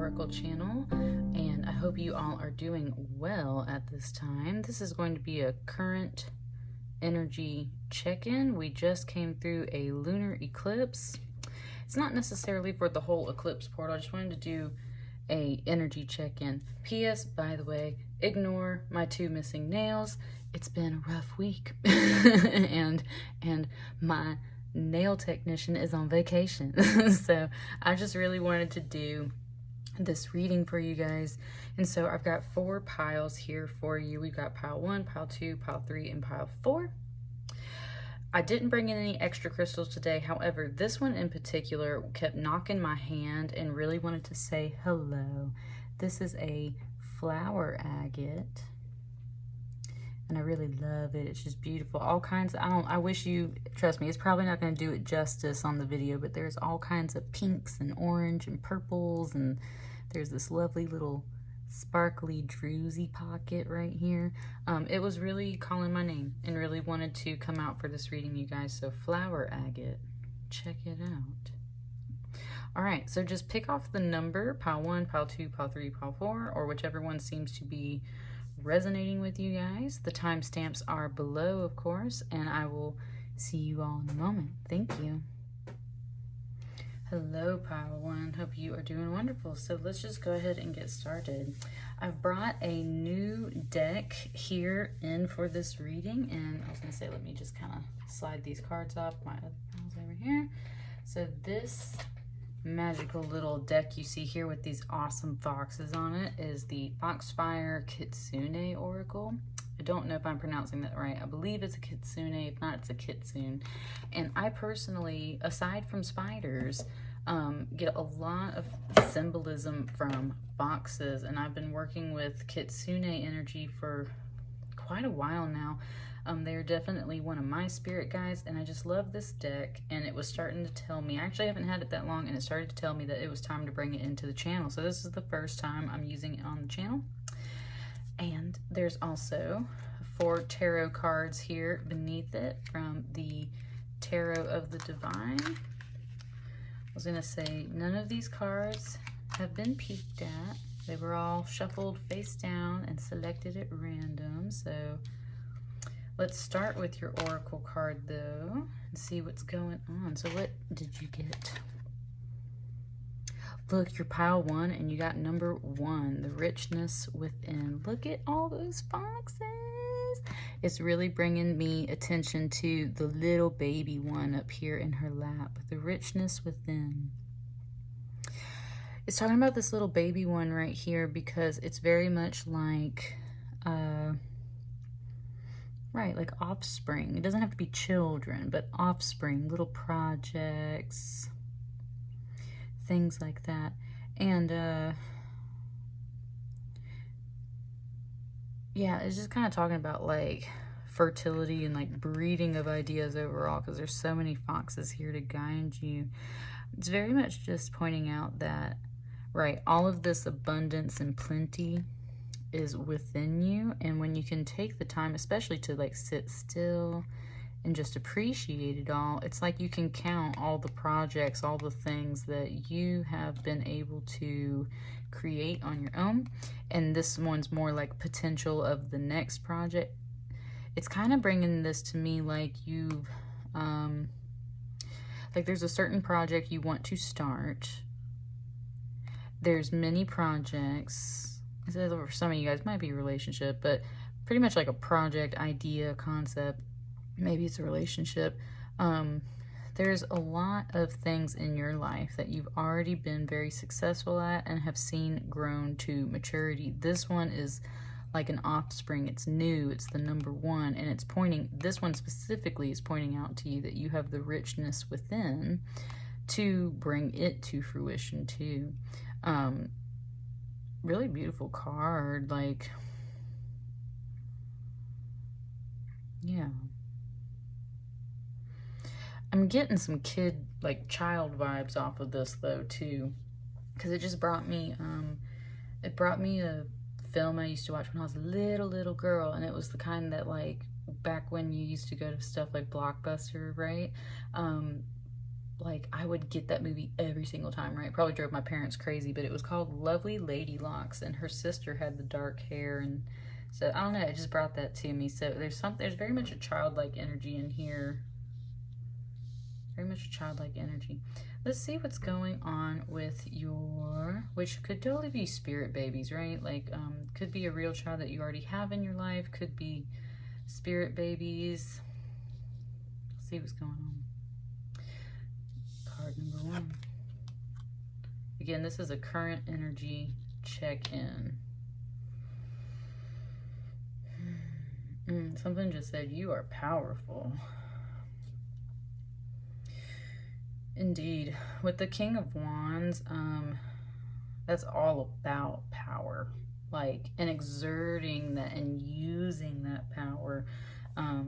Oracle channel, and I hope you all are doing well at this time. This is going to be a current energy check-in. We just came through a lunar eclipse. It's not necessarily for the whole eclipse portal. I just wanted to do a energy check-in. P.S. by the way, ignore my 2 missing nails. It's been a rough week and my nail technician is on vacation. So I just really wanted to do this reading for you guys. And so I've got 4 piles here for you. We've got pile 1, pile 2, pile 3, and pile 4. I didn't bring in any extra crystals today. However, this one in particular kept knocking my hand and really wanted to say hello. This is a flower agate, and I really love it. It's just beautiful. All kinds of, I wish you, trust me, it's probably not going to do it justice on the video, but there's all kinds of pinks and orange and purples, and there's this lovely little sparkly druzy pocket right here. It was really calling my name and really wanted to come out for this reading, you guys. So flower agate, check it out. All right, so just pick off the number, pile 1, pile 2, pile 3, pile 4, or whichever one seems to be resonating with you guys. The timestamps are below, of course, and I will see you all in a moment. Thank you. Hello, pile 1. Hope you are doing wonderful. So let's just go ahead and get started. I've brought a new deck here in for this reading, and I was going to say, let me just kind of slide these cards off my other piles over here. So this magical little deck you see here with these awesome foxes on it is the Foxfire Kitsune Oracle. I don't know if I'm pronouncing that right. I believe it's a Kitsune. If not, it's a Kitsune. And I personally, aside from spiders, get a lot of symbolism from foxes. And I've been working with Kitsune energy for quite a while now. They're definitely one of my spirit guides, and I just love this deck. And it was starting to tell me, I actually haven't had it that long, and it started to tell me that it was time to bring it into the channel. So this is the first time I'm using it on the channel. And there's also 4 tarot cards here beneath it from the Tarot of the Divine. I was going to say, none of these cards have been peeked at. They were all shuffled face down and selected at random. So let's start with your oracle card, though, and see what's going on. So what did you get? Look, you're pile 1, and you got number 1, the richness within. Look at all those foxes. It's really bringing me attention to the little baby one up here in her lap, the richness within. It's talking about this little baby one right here because it's very much like, right, like offspring. It doesn't have to be children, but offspring, little projects, things like that. And yeah, it's just kind of talking about like fertility and like breeding of ideas overall, because there's so many foxes here to guide you. It's very much just pointing out that, right, all of this abundance and plenty is within you, and when you can take the time, especially to like sit still and just appreciate it all, it's like you can count all the projects, all the things that you have been able to create on your own. And this one's more like potential of the next project. It's kind of bringing this to me like you've, like there's a certain project you want to start. There's many projects. For some of you guys, it might be a relationship, but pretty much like a project, idea, concept. Maybe it's a relationship. There's a lot of things in your life that you've already been very successful at and have seen grown to maturity. This one is like an offspring. It's new. It's the number 1, and it's pointing, this one specifically is pointing out to you that you have the richness within to bring it to fruition too. Really beautiful card. Like, yeah. I'm getting some kid, like child vibes off of this though too, because it just brought me, it brought me a film I used to watch when I was a little girl, and it was the kind that like back when you used to go to stuff like Blockbuster, right? like, I would get that movie every single time, right? Probably drove my parents crazy, but it was called Lovely Lady Locks, and her sister had the dark hair, and so I don't know, it just brought that to me. So there's very much a childlike energy in here. Very much a childlike energy. Let's see what's going on with your, which could totally be spirit babies, right? Like, could be a real child that you already have in your life, could be spirit babies. Let's see what's going on. Card number 1. Again, this is a current energy check-in. Something just said, you are powerful. Indeed. With the King of Wands, that's all about power. Like, and exerting that and using that power. I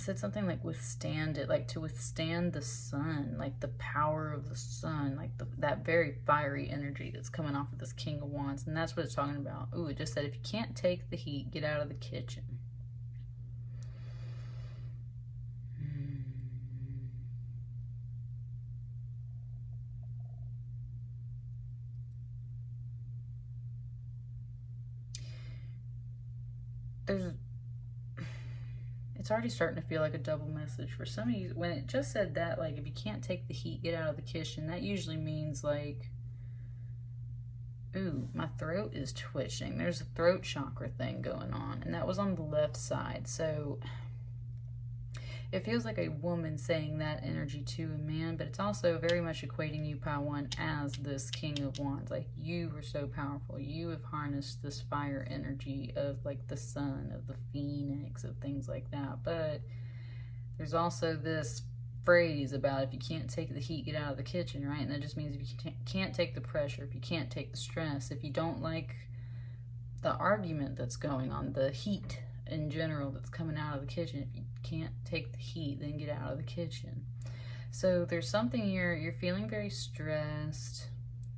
said something like withstand it, like to withstand the sun, like the power of the sun, like that very fiery energy that's coming off of this King of Wands. And that's what it's talking about. Ooh, it just said, if you can't take the heat, get out of the kitchen. It's already starting to feel like a double message for some of you. When it just said that, like, if you can't take the heat, get out of the kitchen, that usually means, like, ooh, my throat is twitching. There's a throat chakra thing going on, and that was on the left side. So it feels like a woman saying that energy to a man, but it's also very much equating you, Pile 1, as this King of Wands. Like, you were so powerful. You have harnessed this fire energy of, like, the sun, of the phoenix, of things like that. But there's also this phrase about, if you can't take the heat, get out of the kitchen, right? And that just means if you can't take the pressure, if you can't take the stress, if you don't like the argument that's going on, the heat in general that's coming out of the kitchen, if you can't take the heat, then get out of the kitchen. So there's something here, you're feeling very stressed,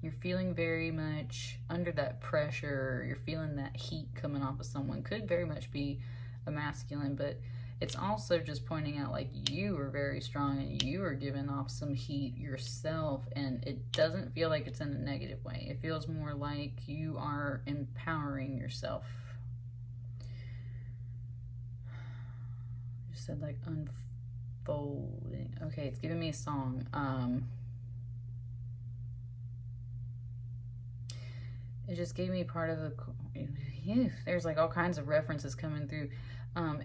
you're feeling very much under that pressure, you're feeling that heat coming off of someone. Could very much be a masculine, but it's also just pointing out, like, you are very strong and you are giving off some heat yourself, and it doesn't feel like it's in a negative way. It feels more like you are empowering yourself. Just said, like, unfolding. Okay, it's giving me a song. It just gave me part of the, there's like all kinds of references coming through.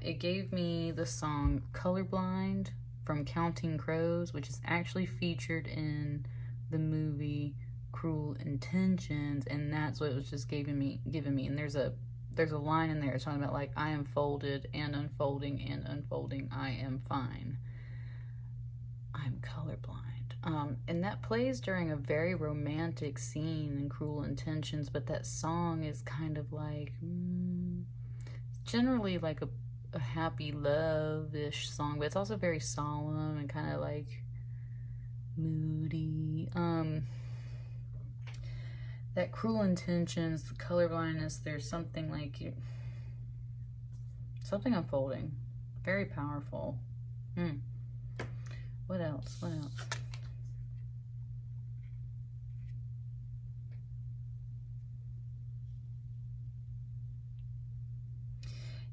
It gave me the song Colorblind from Counting Crows, which is actually featured in the movie Cruel Intentions, and that's what it was just giving me. And there's a line in there, it's talking about, like, I am folded and unfolding, I am fine. I'm colorblind. And that plays during a very romantic scene in Cruel Intentions, but that song is kind of like, generally like a happy love-ish song, but it's also very solemn and kind of like moody. That Cruel Intentions, the colorblindness, there's something like something unfolding. Very powerful. What else? What else?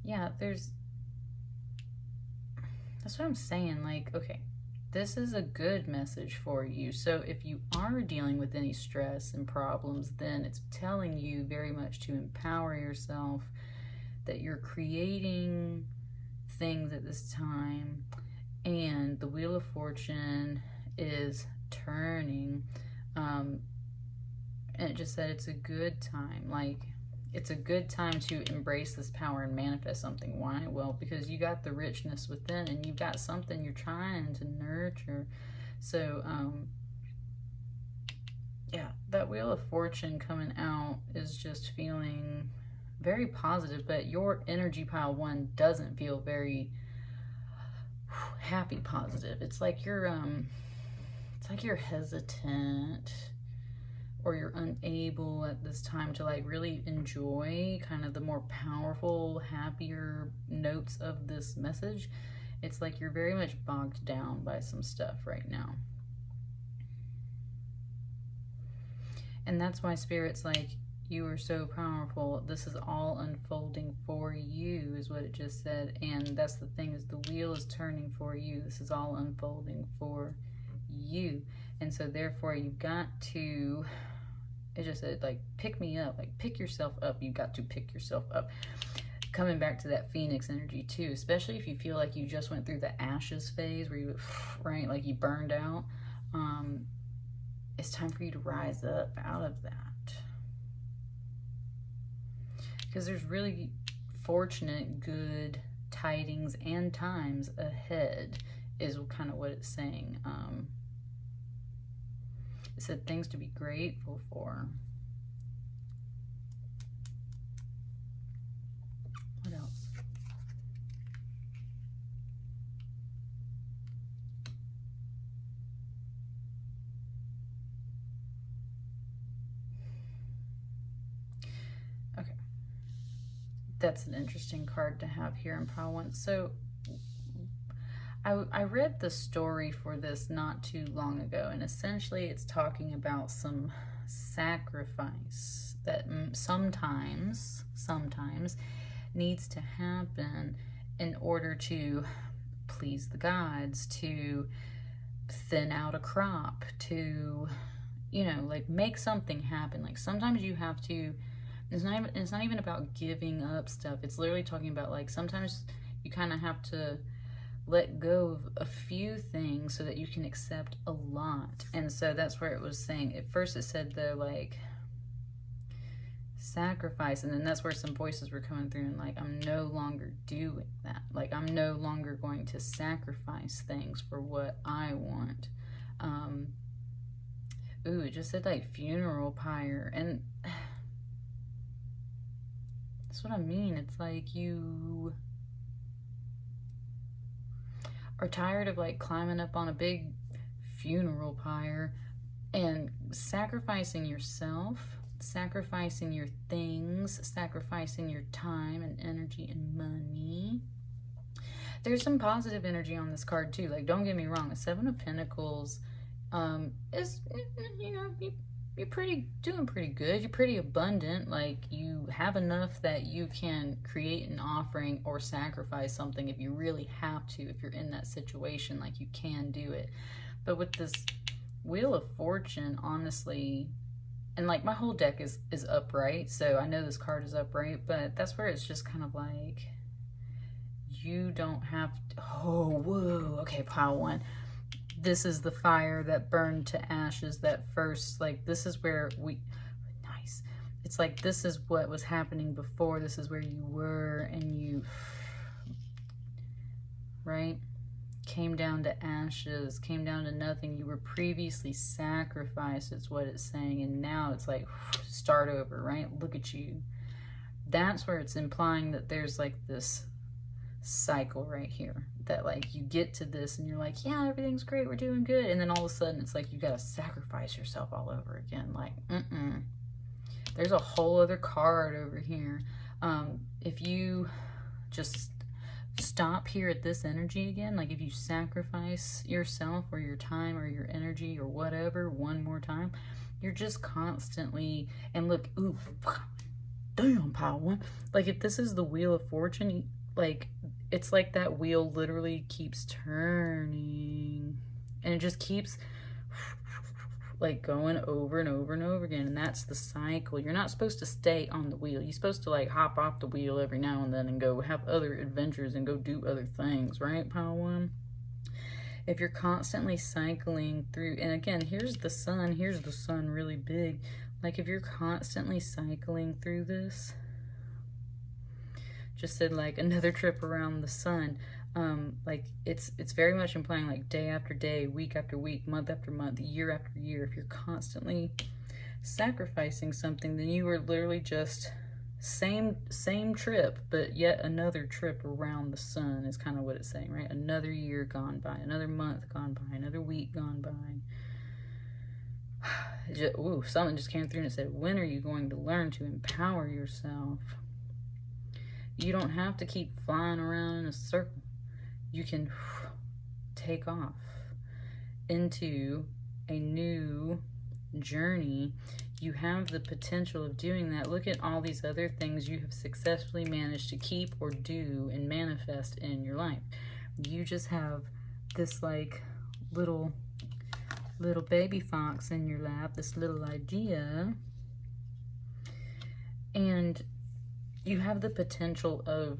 Yeah, that's what I'm saying. Like, okay, this is a good message for you. So if you are dealing with any stress and problems, then it's telling you very much to empower yourself, that you're creating things at this time, and the Wheel of Fortune is turning. And it just said it's a good time. Like, it's a good time to embrace this power and manifest something. Why? Well, because you got the richness within, and you've got something you're trying to nurture. So, yeah, that Wheel of Fortune coming out is just feeling very positive, but your energy, Pile 1, doesn't feel very happy positive. It's like you're hesitant, or you're unable at this time to like really enjoy kind of the more powerful, happier notes of this message. It's like you're very much bogged down by some stuff right now. And that's why Spirit's like, you are so powerful. This is all unfolding for you, is what it just said. And that's the thing, is the wheel is turning for you. This is all unfolding for you. And so therefore you've got to, it just said like, pick me up, like pick yourself up. You've got to pick yourself up. Coming back to that Phoenix energy too, especially if you feel like you just went through the ashes phase where you, right, like you burned out. It's time for you to rise up out of that. Because there's really fortunate, good tidings and times ahead, is kind of what it's saying. It said things to be grateful for. What else? Okay. That's an interesting card to have here in pile one. So I read the story for this not too long ago, and essentially it's talking about some sacrifice that sometimes needs to happen in order to please the gods, to thin out a crop, to, you know, like make something happen. Like sometimes you have to, it's not even about giving up stuff. It's literally talking about like sometimes you kind of have to let go of a few things so that you can accept a lot. And so that's where it was saying, at first it said though, like sacrifice, and then that's where some voices were coming through and like, I'm no longer doing that. Like I'm no longer going to sacrifice things for what I want. Ooh, it just said like funeral pyre, and that's what I mean. It's like you are tired of like climbing up on a big funeral pyre and sacrificing yourself, sacrificing your things, sacrificing your time and energy and money. There's some positive energy on this card too. Like, don't get me wrong, the Seven of Pentacles is, you know, you're doing pretty good. You're pretty abundant. Like you have enough that you can create an offering or sacrifice something if you really have to. If you're in that situation, like you can do it. But with this Wheel of Fortune, honestly, and like my whole deck is upright, so I know this card is upright, but that's where it's just kind of like, you don't have to, oh, whoa, okay, pile one. This is the fire that burned to ashes, that first, like, this is where nice. It's like, this is what was happening before. This is where you were, and you, right? Came down to ashes, came down to nothing. You were previously sacrificed, is what it's saying. And now it's like, start over, right? Look at you. That's where it's implying that there's like this cycle right here, that like you get to this and you're like, yeah, everything's great, we're doing good, and then all of a sudden it's like you gotta sacrifice yourself all over again. Like, there's a whole other card over here. If you just stop here at this energy again, like if you sacrifice yourself or your time or your energy or whatever one more time, you're just constantly, and look, ooh, damn, pile one. Like if this is the Wheel of Fortune, like it's like that wheel literally keeps turning, and it just keeps like going over and over and over again. And that's the cycle. You're not supposed to stay on the wheel. You're supposed to like hop off the wheel every now and then and go have other adventures and go do other things, right, pile one? If you're constantly cycling through, and again, here's the sun really big. Like if you're constantly cycling through this, just said like another trip around the sun, like it's very much implying like day after day, week after week, month after month, year after year. If you're constantly sacrificing something, then you are literally just same trip, but yet another trip around the sun, is kind of what it's saying, right? Another year gone by, another month gone by, another week gone by. Ooh, something just came through and it said, when are you going to learn to empower yourself? You don't have to keep flying around in a circle. You can take off into a new journey. You have the potential of doing that. Look at all these other things you have successfully managed to keep or do and manifest in your life. You just have this like little baby fox in your lap, this little idea, and you have the potential of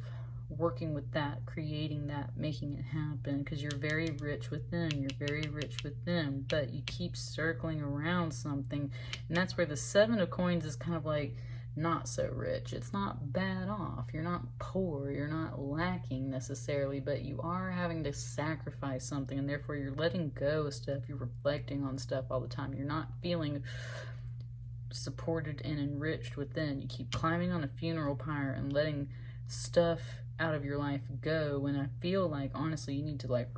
working with that, creating that, making it happen, because you're very rich within, you're very rich within, but you keep circling around something, and that's where the 7 of coins is kind of like not so rich. It's not bad off, you're not poor, you're not lacking necessarily, but you are having to sacrifice something, and therefore you're letting go of stuff, you're reflecting on stuff all the time, you're not feeling supported and enriched within. You keep climbing on a funeral pyre and letting stuff out of your life go, when I feel like honestly you need to like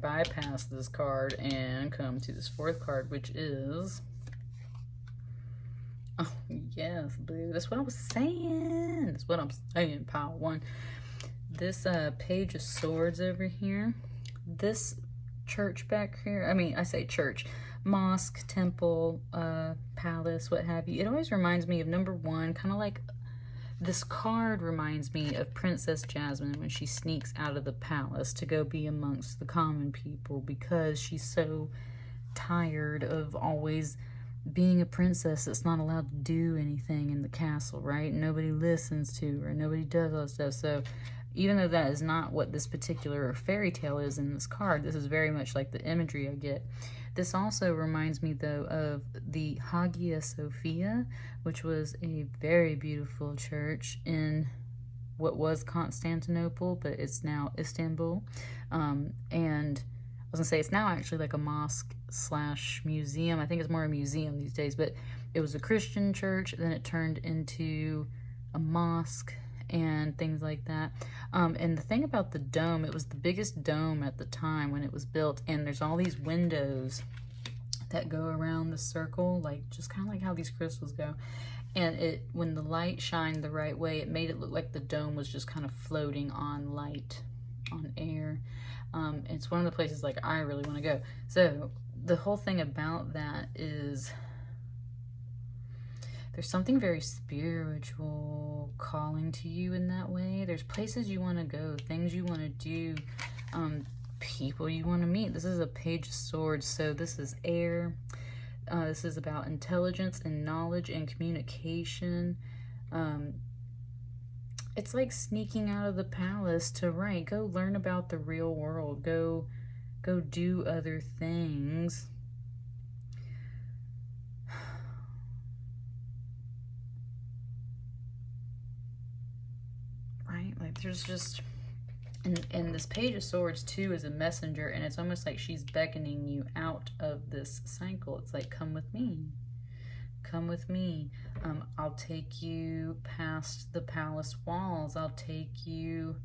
bypass this card and come to this 4th card, which is, oh yes, boo, that's what I was saying, that's what I'm saying, pile 1. This Page of Swords over here, this church back here, I mean, I say church, mosque, temple, palace, what have you, it always reminds me of number 1, kind of like this card reminds me of Princess Jasmine when she sneaks out of the palace to go be amongst the common people, because she's so tired of always being a princess that's not allowed to do anything in the castle, right? Nobody listens to her, nobody does all that stuff. So even though that is not what this particular fairy tale is in this card, this is very much like the imagery I get. This also reminds me, though, of the Hagia Sophia, which was a very beautiful church in what was Constantinople, but it's now Istanbul. And I was going to say, it's now actually like a mosque / museum. I think it's more a museum these days, but it was a Christian church, then it turned into a mosque and things like that. And the thing about the dome, it was the biggest dome at the time when it was built, and there's all these windows that go around the circle, like just kind of like how these crystals go. And it, when the light shined the right way, it made it look like the dome was just kind of floating on light, on air. It's one of the places like I really want to go. So the whole thing about that is there's something very spiritual calling to you in that way. There's places you want to go, things you want to do, people you want to meet. This is a Page of Swords, so this is air. This is about intelligence and knowledge and communication. It's like sneaking out of the palace to go learn about the real world. Go do other things. Right? Like there's just, and this Page of Swords too is a messenger, and it's almost like she's beckoning you out of this cycle. It's like, come with me. Come with me. I'll take you past the palace walls. I'll take you,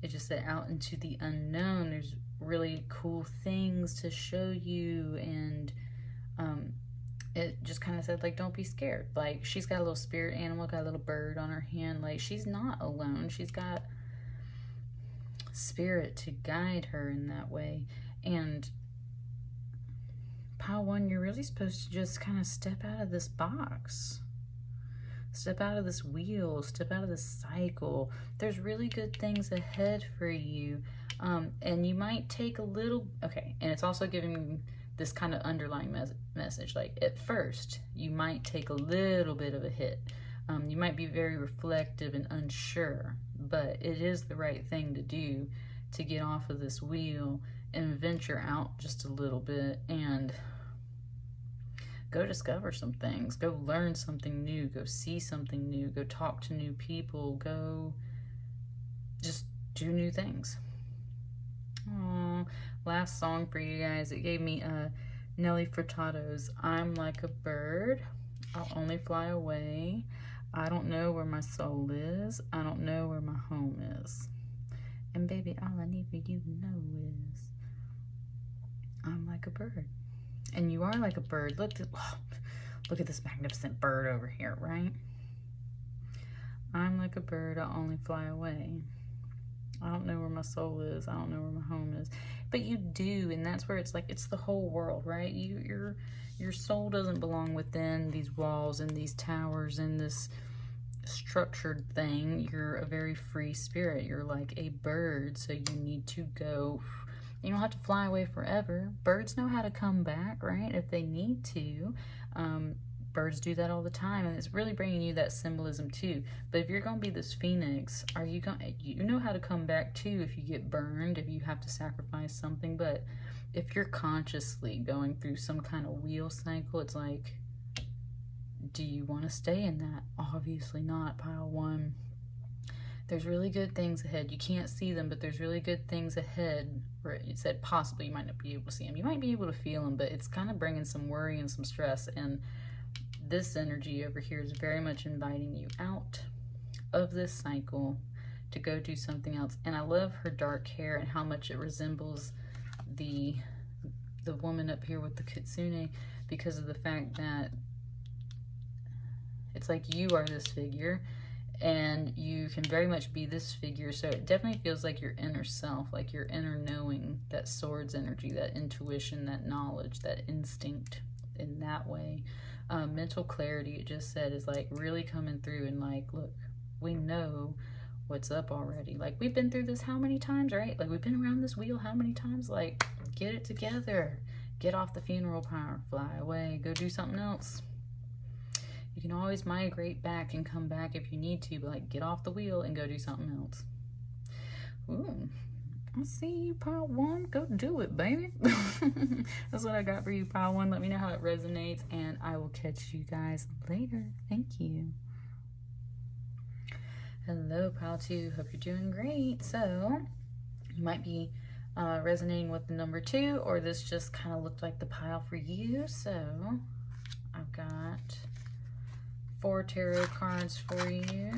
it just said, out into the unknown. There's really cool things to show you, and it just kind of said, like, don't be scared. Like, she's got a little spirit animal, got a little bird on her hand. Like, she's not alone. She's got spirit to guide her in that way. And Pile 1, you're really supposed to just kind of step out of this box. Step out of this wheel. Step out of this cycle. There's really good things ahead for you. And you might take a little... Okay, and it's also giving me this kind of underlying message. Like, at first, you might take a little bit of a hit. You might be very reflective and unsure, but it is the right thing to do to get off of this wheel and venture out just a little bit and go discover some things, go learn something new, go see something new, go talk to new people, go just do new things. Aww. Last song for you guys, it gave me Nelly Furtado's I'm Like a Bird, I'll Only Fly Away, I don't know where my soul is, I don't know where my home is, and baby, all I need for you to know is I'm like a bird. And you are like a bird. Look at this magnificent bird over here, right? I'm like a bird, I only fly away. I don't know where my soul is. I don't know where my home is. But you do, and that's where it's like, it's the whole world, right? Your soul doesn't belong within these walls and these towers and this structured thing. You're a very free spirit. You're like a bird, so you need to go. You don't have to fly away forever. Birds know how to come back, right? If they need to. Birds do that all the time, and it's really bringing you that symbolism too. But if you're going to be this phoenix, are you going? You know how to come back too if you get burned, if you have to sacrifice something. But if you're consciously going through some kind of wheel cycle, it's like, do you want to stay in that? Obviously not, pile one. There's really good things ahead. You can't see them, but there's really good things ahead. Where it said possibly you might not be able to see them. You might be able to feel them, but it's kind of bringing some worry and some stress. And this energy over here is very much inviting you out of this cycle to go do something else. And I love her dark hair and how much it resembles the woman up here with the Kitsune, because of the fact that it's like you are this figure and you can very much be this figure. So it definitely feels like your inner self, like your inner knowing, that swords energy, that intuition, that knowledge, that instinct in that way. Mental clarity, it just said, is like really coming through, and like, look, we know what's up already. Like, we've been through this how many times, right? Like, we've been around this wheel how many times? Like, get it together. Get off the funeral pyre, fly away, go do something else. You can always migrate back and come back if you need to, but like, get off the wheel and go do something else. Ooh, I see you, pile one. Go do it, baby. That's what I got for you, pile one. Let me know how it resonates, and I will catch you guys later. Thank you. Hello, pile two. Hope you're doing great. So you might be resonating with the number 2, or this just kind of looked like the pile for you. So I've got 4 tarot cards for you,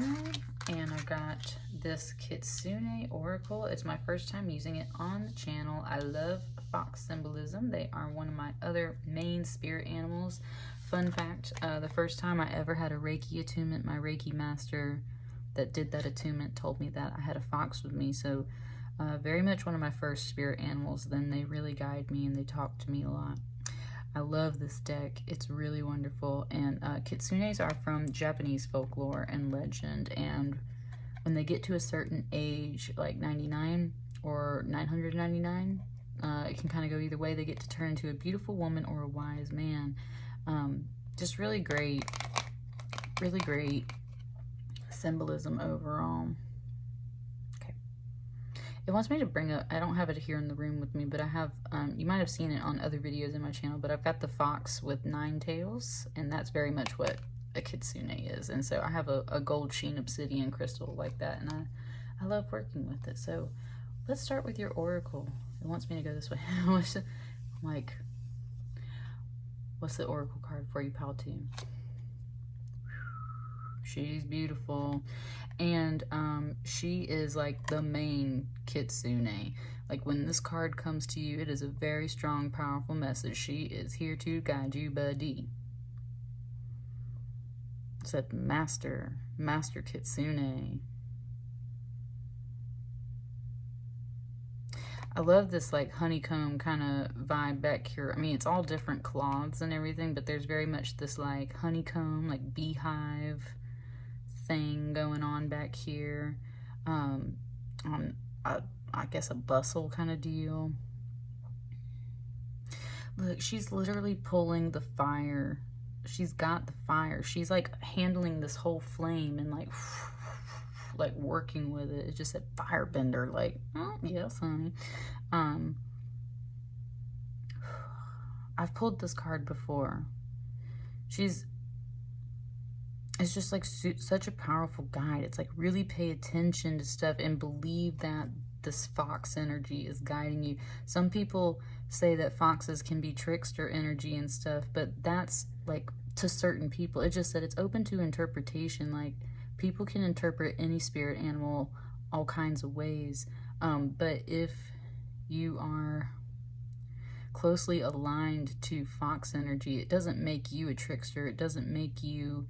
and I've got this Kitsune oracle. It's my first time using it on the channel. I love fox symbolism. They are one of my other main spirit animals. Fun fact, the first time I ever had a Reiki attunement, my Reiki master that did that attunement told me that I had a fox with me. So very much one of my first spirit animals. Then they really guide me and they talk to me a lot. I love this deck. It's really wonderful. And Kitsunes are from Japanese folklore and legend. And when they get to a certain age, like 99 or 999, it can kind of go either way. They get to turn into a beautiful woman or a wise man. Just really great symbolism overall. Okay. It wants me to bring up, I don't have it here in the room with me, but I have, you might have seen it on other videos in my channel, but I've got the fox with 9 tails, and that's very much what a Kitsune is. And so I have a gold sheen obsidian crystal like that, and I love working with it. So let's start with your oracle. It wants me to go this way. Like, what's the oracle card for you, pal 2? She's beautiful, and she is like the main Kitsune. Like, when this card comes to you, it is a very strong, powerful message. She is here to guide you, buddy. It said Master Kitsune. I love this like honeycomb kind of vibe back here. I mean, it's all different cloths and everything, but there's very much this like honeycomb, like beehive thing going on back here. I guess a bustle kind of deal. Look, she's literally pulling the fire. She's got the fire. She's like handling this whole flame and like working with it. It just said firebender. Like, oh, yes, honey. I've pulled this card before. It's just like such a powerful guide. It's like, really pay attention to stuff and believe that this fox energy is guiding you. Some people say that foxes can be trickster energy and stuff, but that's like to certain people. It just said it's open to interpretation. Like, people can interpret any spirit animal all kinds of ways. But if you are closely aligned to fox energy. It doesn't make you a trickster. It doesn't make you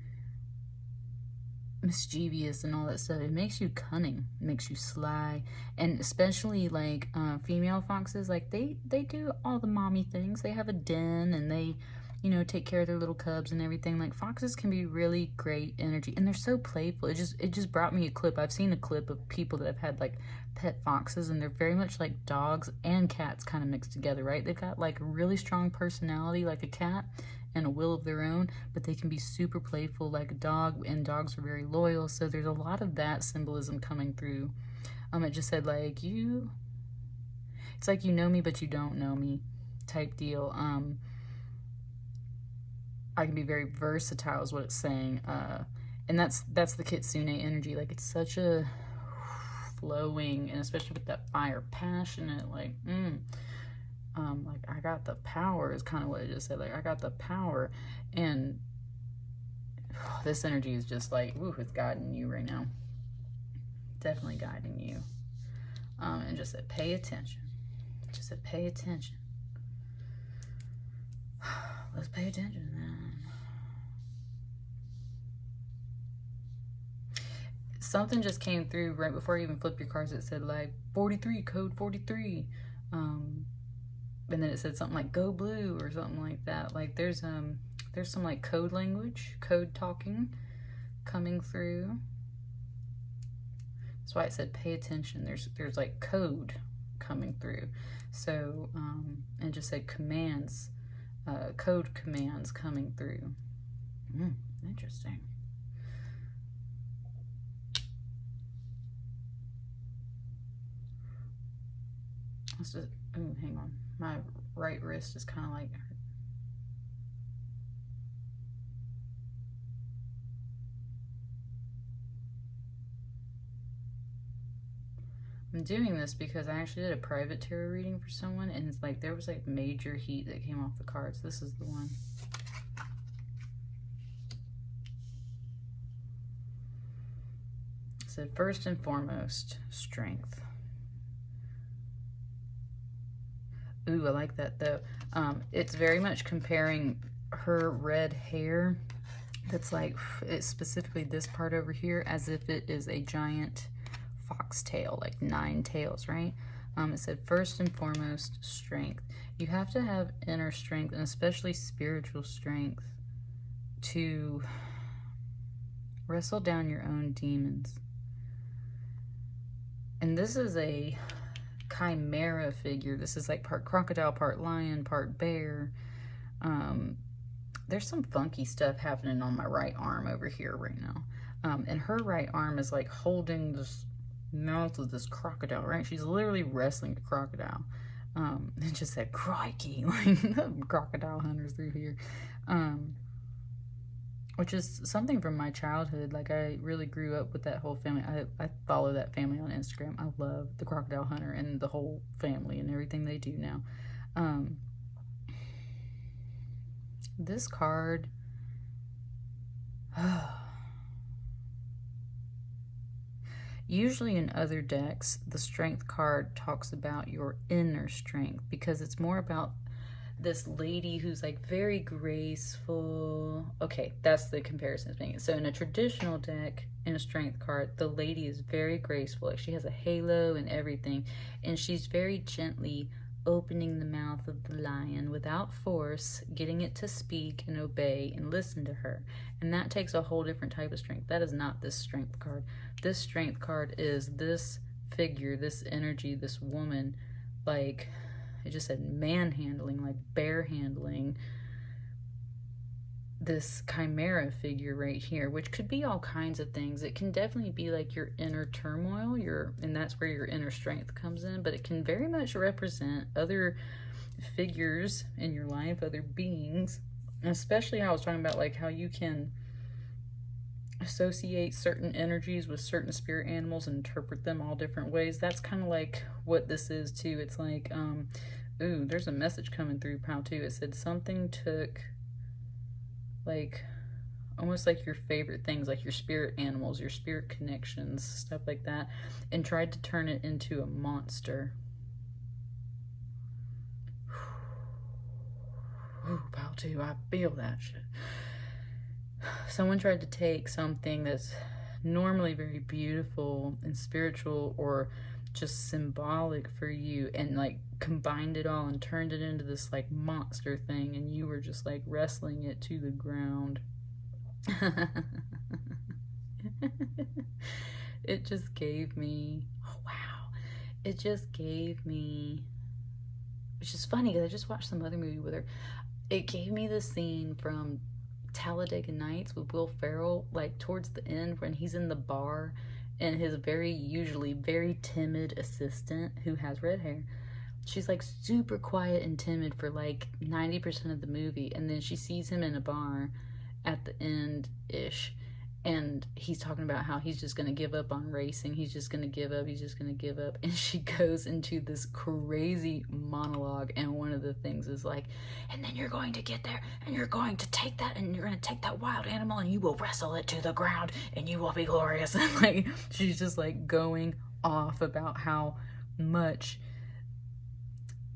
mischievous and all that stuff. It makes you cunning. It makes you sly. And especially like female foxes, like they do all the mommy things. They have a den and they, you know, take care of their little cubs and everything. Like foxes can be really great energy, and they're so playful. It just brought me a clip. I've seen a clip of people that have had like pet foxes, and they're very much like dogs and cats kind of mixed together, right? They've got like a really strong personality like a cat and a will of their own, but they can be super playful like a dog, and dogs are very loyal. So there's a lot of that symbolism coming through. It just said like it's like you know me but you don't know me type deal. I can be very versatile is what it's saying. And that's the Kitsune energy. Like it's such a flowing, and especially with that fire, passionate, like like I got the power is kind of what it just said. Like I got the power, and this energy is just like, ooh, it's guiding you right now. Definitely guiding you. And just said, pay attention. Just said, pay attention. Let's pay attention, man. Something just came through right before you even flipped your cards. It said like 43, code 43. And then it said something like go blue or something like that. Like there's some like code language, code talking coming through. That's why it said pay attention. There's like code coming through. So and just said commands, code commands coming through. Interesting. Let's just, oh, hang on. My right wrist is kind of like hurt. I'm doing this because I actually did a private tarot reading for someone, and it's like there was like major heat that came off the cards. This is the one. It said first and foremost, strength. Ooh, I like that though. It's very much comparing her red hair. That's like, it's specifically this part over here, as if it is a giant foxtail, like 9 tails, right? It said first and foremost, strength. You have to have inner strength, and especially spiritual strength, to wrestle down your own demons. And this is a chimera figure. This is like part crocodile, part lion, part bear. There's some funky stuff happening on my right arm over here right now. And her right arm is like holding this mouth of this crocodile, right? She's literally wrestling the crocodile. It just said crikey, like crocodile hunters through here. Which is something from my childhood. Like I really grew up with that whole family. I follow that family on Instagram. I love the crocodile hunter and the whole family and everything they do now. This card, usually in other decks, the strength card talks about your inner strength, because it's more about this lady who's like very graceful. Okay, that's the comparison it's making. So in a traditional deck, in a strength card, the lady is very graceful. Like she has a halo and everything, and she's very gently opening the mouth of the lion without force, getting it to speak and obey and listen to her. And that takes a whole different type of strength. That is not this strength card. This strength card is this figure, this energy, this woman, like, it just said manhandling, like bear handling this chimera figure right here, which could be all kinds of things. It can definitely be like your inner turmoil, and that's where your inner strength comes in, but it can very much represent other figures in your life, other beings, and especially how I was talking about like how you can associate certain energies with certain spirit animals and interpret them all different ways. That's kind of like what this is too. It's like, ooh, there's a message coming through, pal, too. It said something took, like, almost like your favorite things, like your spirit animals, your spirit connections, stuff like that, and tried to turn it into a monster. too. I feel that shit. Someone tried to take something that's normally very beautiful and spiritual or just symbolic for you and like combined it all and turned it into this like monster thing, and you were just like wrestling it to the ground. It just gave me, oh wow, it just gave me, which is funny because I just watched some other movie with her. It gave me the scene from Talladega Nights with Will Ferrell, like towards the end when he's in the bar and his usually very timid assistant who has red hair, she's like super quiet and timid for like 90% of the movie, and then she sees him in a bar at the end-ish, and he's talking about how he's just gonna give up on racing, he's just gonna give up, and she goes into this crazy monologue, and one of the things is like, and then you're going to get there, and you're going to take that, and you're going to take that wild animal, and you will wrestle it to the ground, and you will be glorious. And like, she's just like going off about how much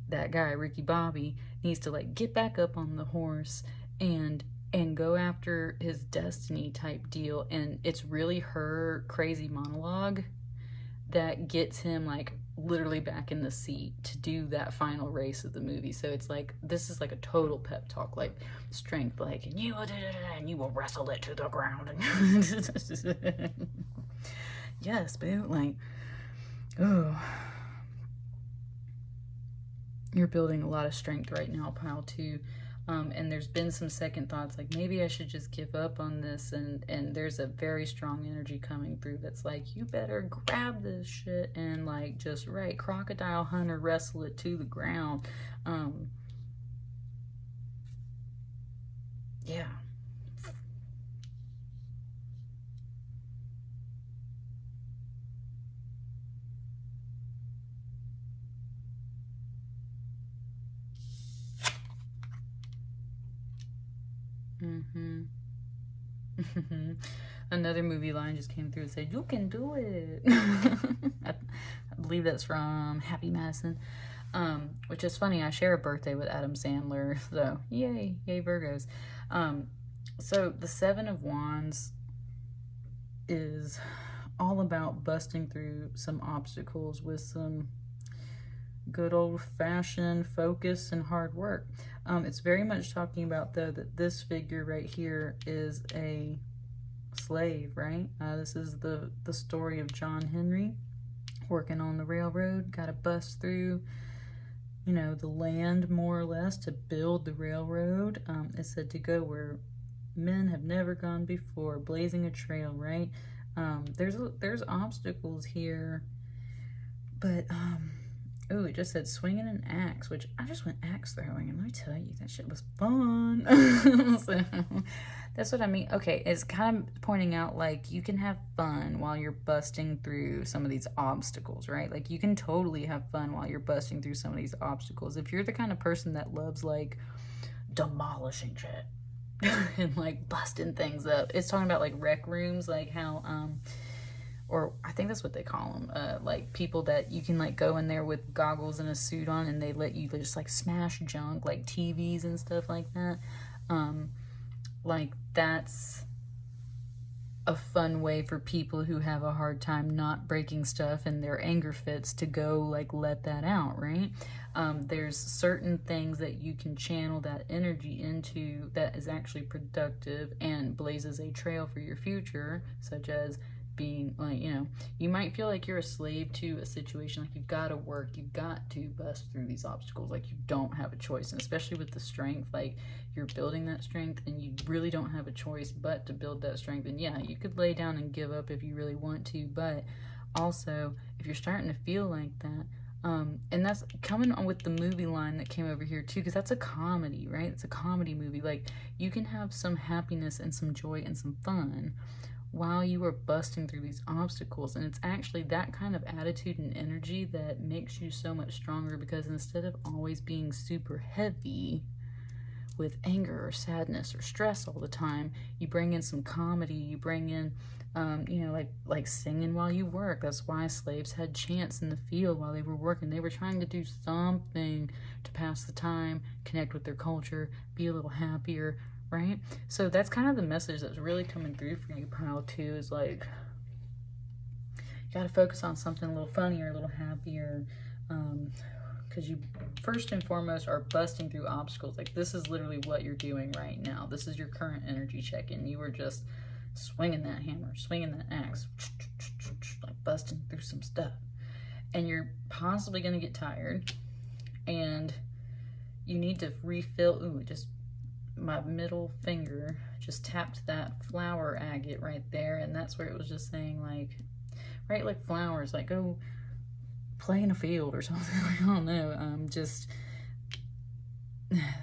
that guy, Ricky Bobby, needs to like get back up on the horse and go after his destiny type deal. And it's really her crazy monologue that gets him like literally back in the seat to do that final race of the movie. So it's like, this is like a total pep talk, like strength, like, and you will wrestle it to the ground. Yes, boo, like, oh, you're building a lot of strength right now, pile 2. And there's been some second thoughts, like maybe I should just give up on this, and there's a very strong energy coming through that's like, you better grab this shit and like just crocodile hunter wrestle it to the ground. Yeah. Another movie line just came through and said, you can do it. I believe that's from Happy Madison, which is funny. I share a birthday with Adam Sandler, so yay Virgos. So the 7 of Wands is all about busting through some obstacles with some good old-fashioned focus and hard work. It's very much talking about, though, that this figure right here is a slave, right? This is the story of John Henry working on the railroad, got to bust through, you know, the land more or less to build the railroad. It's said to go where men have never gone before, blazing a trail, right? There's obstacles here, but oh, it just said swinging an axe, which I just went axe throwing, and let me tell you, that shit was fun. So, that's what I mean. Okay, it's kind of pointing out, like, you can have fun while you're busting through some of these obstacles, right? Like, you can totally have fun while you're busting through some of these obstacles. If you're the kind of person that loves, like, demolishing shit and, like, busting things up. It's talking about, like, rec rooms, like how, or I think that's what they call them, like people that you can like go in there with goggles and a suit on, and they let you just like smash junk, like TVs and stuff like that. Like that's a fun way for people who have a hard time not breaking stuff in their anger fits to go like let that out, right? There's certain things that you can channel that energy into that is actually productive and blazes a trail for your future, such as being like, you know, you might feel like you're a slave to a situation, like you've got to work, you've got to bust through these obstacles, like you don't have a choice. And especially with the strength, like you're building that strength and you really don't have a choice but to build that strength. And yeah, you could lay down and give up if you really want to, but also if you're starting to feel like that, and that's coming on with the movie line that came over here too, because that's a comedy, right? It's a comedy movie. Like you can have some happiness and some joy and some fun while you are busting through these obstacles. And it's actually that kind of attitude and energy that makes you so much stronger, because instead of always being super heavy with anger or sadness or stress all the time, you bring in some comedy, you bring in, you know, like singing while you work. That's why slaves had chants in the field while they were working. They were trying to do something to pass the time, connect with their culture, be a little happier, right? So that's kind of the message that's really coming through for you, pile 2, is like, you got to focus on something a little funnier, a little happier, because you first and foremost are busting through obstacles. Like, this is literally what you're doing right now. This is your current energy check-in. You were just swinging that hammer, swinging that axe, like busting through some stuff. And you're possibly going to get tired, and you need to refill. Ooh, just my middle finger just tapped that flower agate right there, and that's where it was just saying, like, right, like flowers, like go play in a field or something. I don't know. Just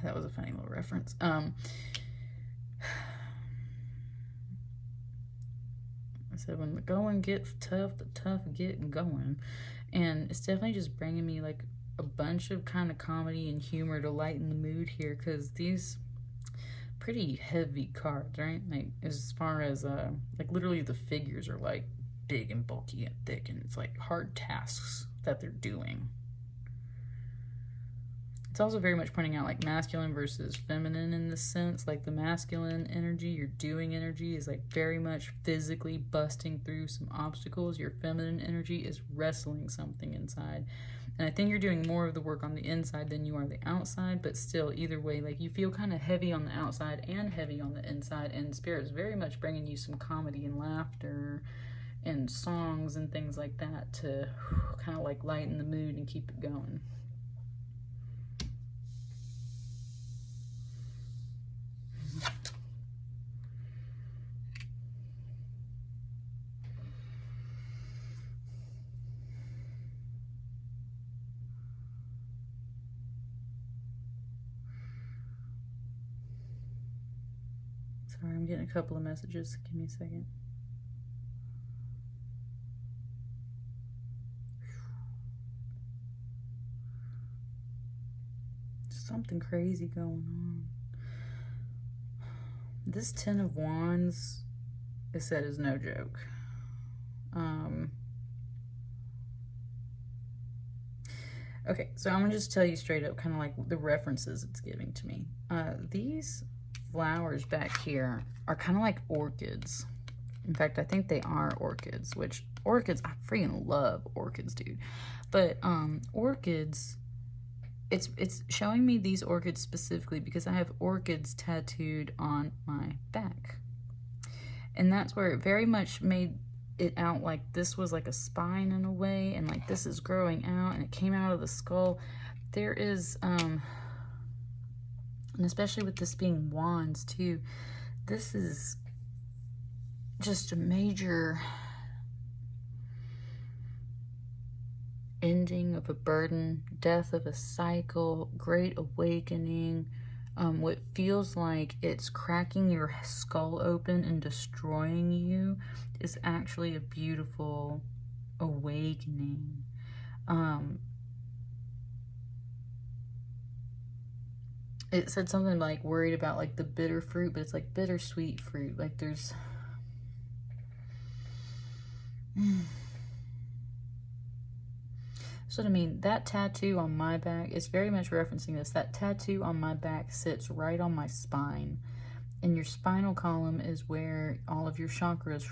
that was a funny little reference. I said, when the going gets tough, the tough get going. And it's definitely just bringing me like a bunch of kind of comedy and humor to lighten the mood here, because these pretty heavy cards, right? Like, as far as like literally the figures are like big and bulky and thick, and it's like hard tasks that they're doing. It's also very much pointing out like masculine versus feminine in this sense. Like the masculine energy, your doing energy, is like very much physically busting through some obstacles. Your feminine energy is wrestling something inside. And I think you're doing more of the work on the inside than you are the outside, but still, either way, like you feel kind of heavy on the outside and heavy on the inside, and Spirit is very much bringing you some comedy and laughter and songs and things like that to kind of like lighten the mood and keep it going. Sorry, I'm getting a couple of messages. Give me a second. Something crazy going on. This 10 of Wands, it said, is no joke. Okay, so I'm gonna just tell you straight up kind of like the references it's giving to me. These flowers back here are kind of like orchids. In fact, I think they are orchids, which orchids, I freaking love orchids, dude. But orchids, it's showing me these orchids specifically because I have orchids tattooed on my back. And that's where it very much made it out like this was like a spine in a way, and like this is growing out and it came out of the skull. There is and especially with this being wands too, this is just a major ending of a burden, death of a cycle, great awakening. What feels like it's cracking your skull open and destroying you is actually a beautiful awakening. It said something like worried about like the bitter fruit, but it's like bittersweet fruit. Like there's So I mean, that tattoo on my back is very much referencing this. That tattoo on my back sits right on my spine. And your spinal column is where all of your chakras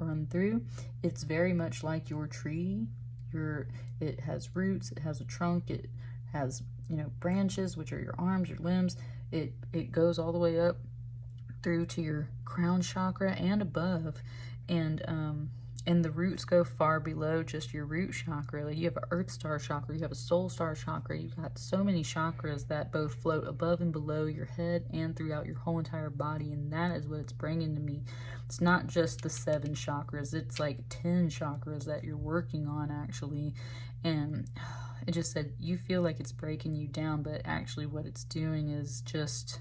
run through. It's very much like your tree. It has roots, it has a trunk, it has, you know, branches, which are your arms, your limbs. It goes all the way up through to your crown chakra and above. And the roots go far below just your root chakra. Like you have an earth star chakra, you have a soul star chakra. You've got so many chakras that both float above and below your head and throughout your whole entire body. And that is what it's bringing to me. It's not just the 7 chakras. It's like 10 chakras that you're working on actually. And it just said you feel like it's breaking you down, but actually what it's doing is just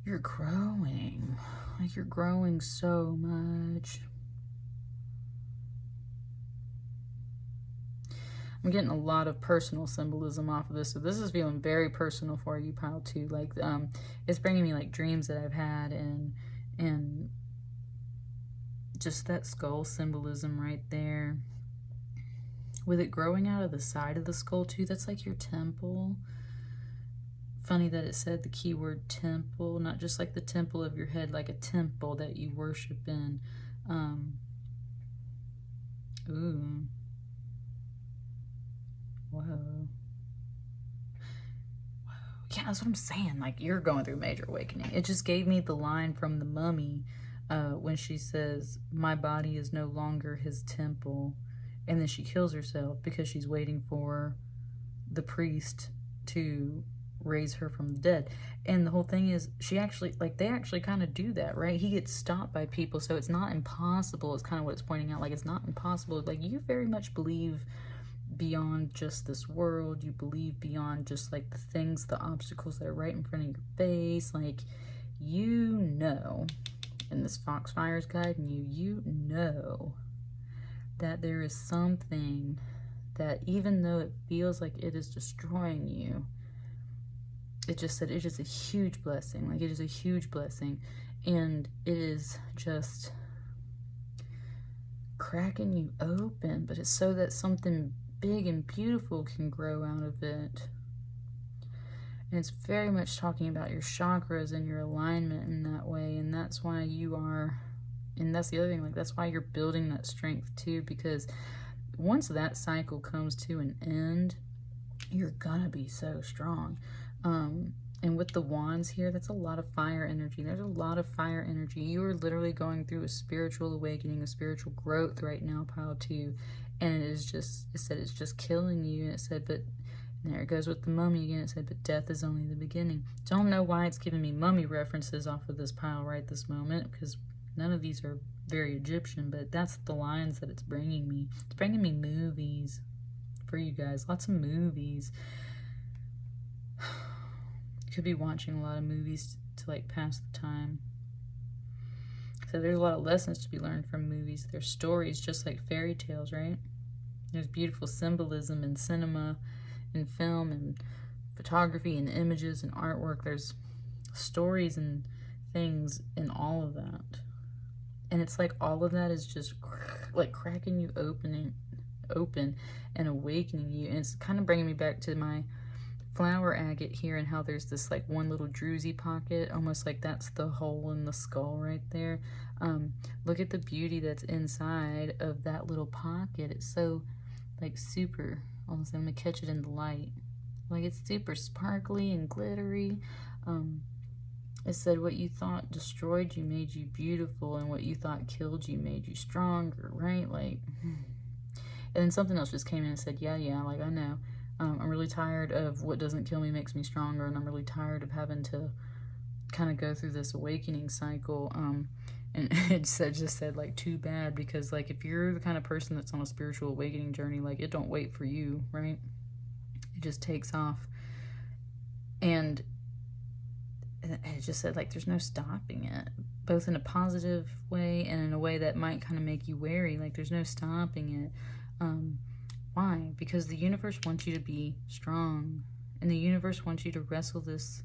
you're growing. Like you're growing so much. I'm getting a lot of personal symbolism off of this, so this is feeling very personal for you, pile 2. Like, it's bringing me like dreams that I've had, and just that skull symbolism right there. With it growing out of the side of the skull too, that's like your temple. Funny that it said the keyword temple, not just like the temple of your head, like a temple that you worship in. Ooh. Whoa. Whoa. Yeah, that's what I'm saying. Like, you're going through major awakening. It just gave me the line from the mummy when she says, my body is no longer his temple. And then she kills herself because she's waiting for the priest to raise her from the dead. And the whole thing is, she actually, like, they actually kind of do that, right? He gets stopped by people, so it's not impossible. It's kind of what it's pointing out. Like, it's not impossible. Like, you very much believe beyond just this world. You believe beyond just, like, the things, the obstacles that are right in front of your face. Like, you know, and this Foxfire is guiding you, you know that there is something that, even though it feels like it is destroying you, it just said it is a huge blessing. Like, it is a huge blessing, and it is just cracking you open, but it's so that something big and beautiful can grow out of it. And it's very much talking about your chakras and your alignment in that way, and that's why you are, and that's the other thing, like, that's why you're building that strength too, because once that cycle comes to an end, you're gonna be so strong. And with the wands here, that's a lot of fire energy. There's a lot of fire energy. You are literally going through a spiritual awakening, a spiritual growth right now, pile 2. And it is just, it said it's just killing you. And it said, but, and there it goes with the mummy again. It said, but death is only the beginning. Don't know why it's giving me mummy references off of this pile right this moment, because none of these are very Egyptian, but that's the lines that it's bringing me. It's bringing me movies for you guys. Lots of movies. Could be watching a lot of movies to like pass the time. So there's a lot of lessons to be learned from movies. There's stories just like fairy tales, right? There's beautiful symbolism in cinema and film and photography and images and artwork. There's stories and things in all of that. And it's like all of that is just like cracking you open and awakening you. And it's kind of bringing me back to my flower agate here, and how there's this like one little druzy pocket, almost like that's the hole in the skull right there. Look at the beauty that's inside of that little pocket. It's so like super, almost, I'm gonna catch it in the light, like it's super sparkly and glittery. It said what you thought destroyed you made you beautiful, and what you thought killed you made you stronger, right? Like, and then something else just came in and said, yeah, like, I know. I'm really tired of what doesn't kill me makes me stronger, and I'm really tired of having to kind of go through this awakening cycle. And it just said, like, too bad, because, like, if you're the kind of person that's on a spiritual awakening journey, like, it don't wait for you, right? It just takes off. And it just said, like, there's no stopping it, both in a positive way and in a way that might kind of make you wary. Like, there's no stopping it. Why? Because the universe wants you to be strong, and the universe wants you to wrestle this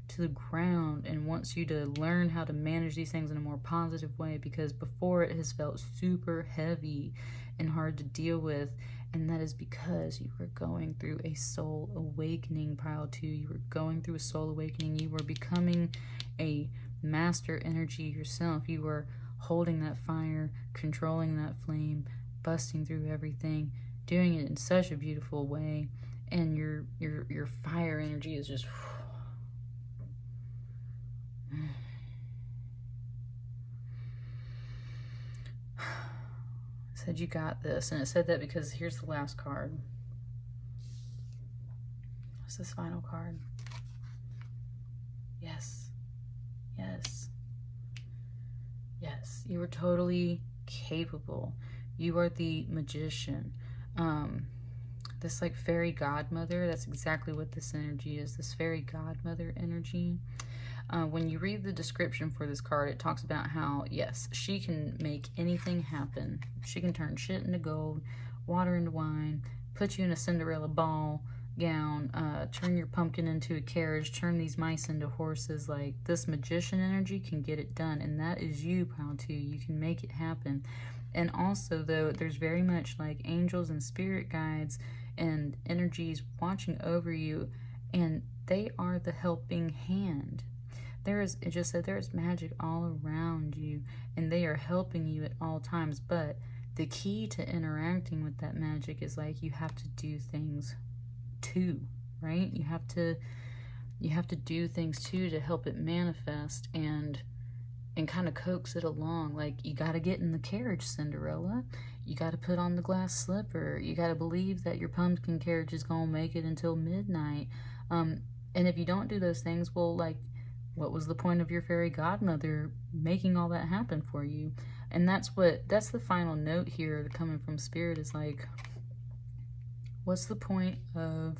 to the ground, and wants you to learn how to manage these things in a more positive way, because before it has felt super heavy and hard to deal with, and that is because you were going through a soul awakening, pile 2. You were going through a soul awakening. You were becoming a master energy yourself. You were holding that fire, controlling that flame, busting through everything, doing it in such a beautiful way, and your fire energy is just said you got this. And it said that because here's the last card. What's this final card? Yes, you are totally capable. You are the magician. This like fairy godmother, that's exactly what this energy is, this fairy godmother energy. When you read the description for this card, it talks about how, yes, she can make anything happen. She can turn shit into gold, water into wine, put you in a Cinderella ball gown, turn your pumpkin into a carriage, turn these mice into horses. Like, this magician energy can get it done, and that is you, pile 2. You can make it happen. And also, though, there's very much like angels and spirit guides and energies watching over you, and they are the helping hand. It just said there is magic all around you, and they are helping you at all times. But the key to interacting with that magic is like, you have to do things too, right? You have to do things too to help it manifest and kind of coax it along. Like, you got to get in the carriage, Cinderella. You got to put on the glass slipper. You got to believe that your pumpkin carriage is going to make it until midnight. And if you don't do those things, well, like, what was the point of your fairy godmother making all that happen for you? And that's the final note here coming from Spirit, is like, what's the point of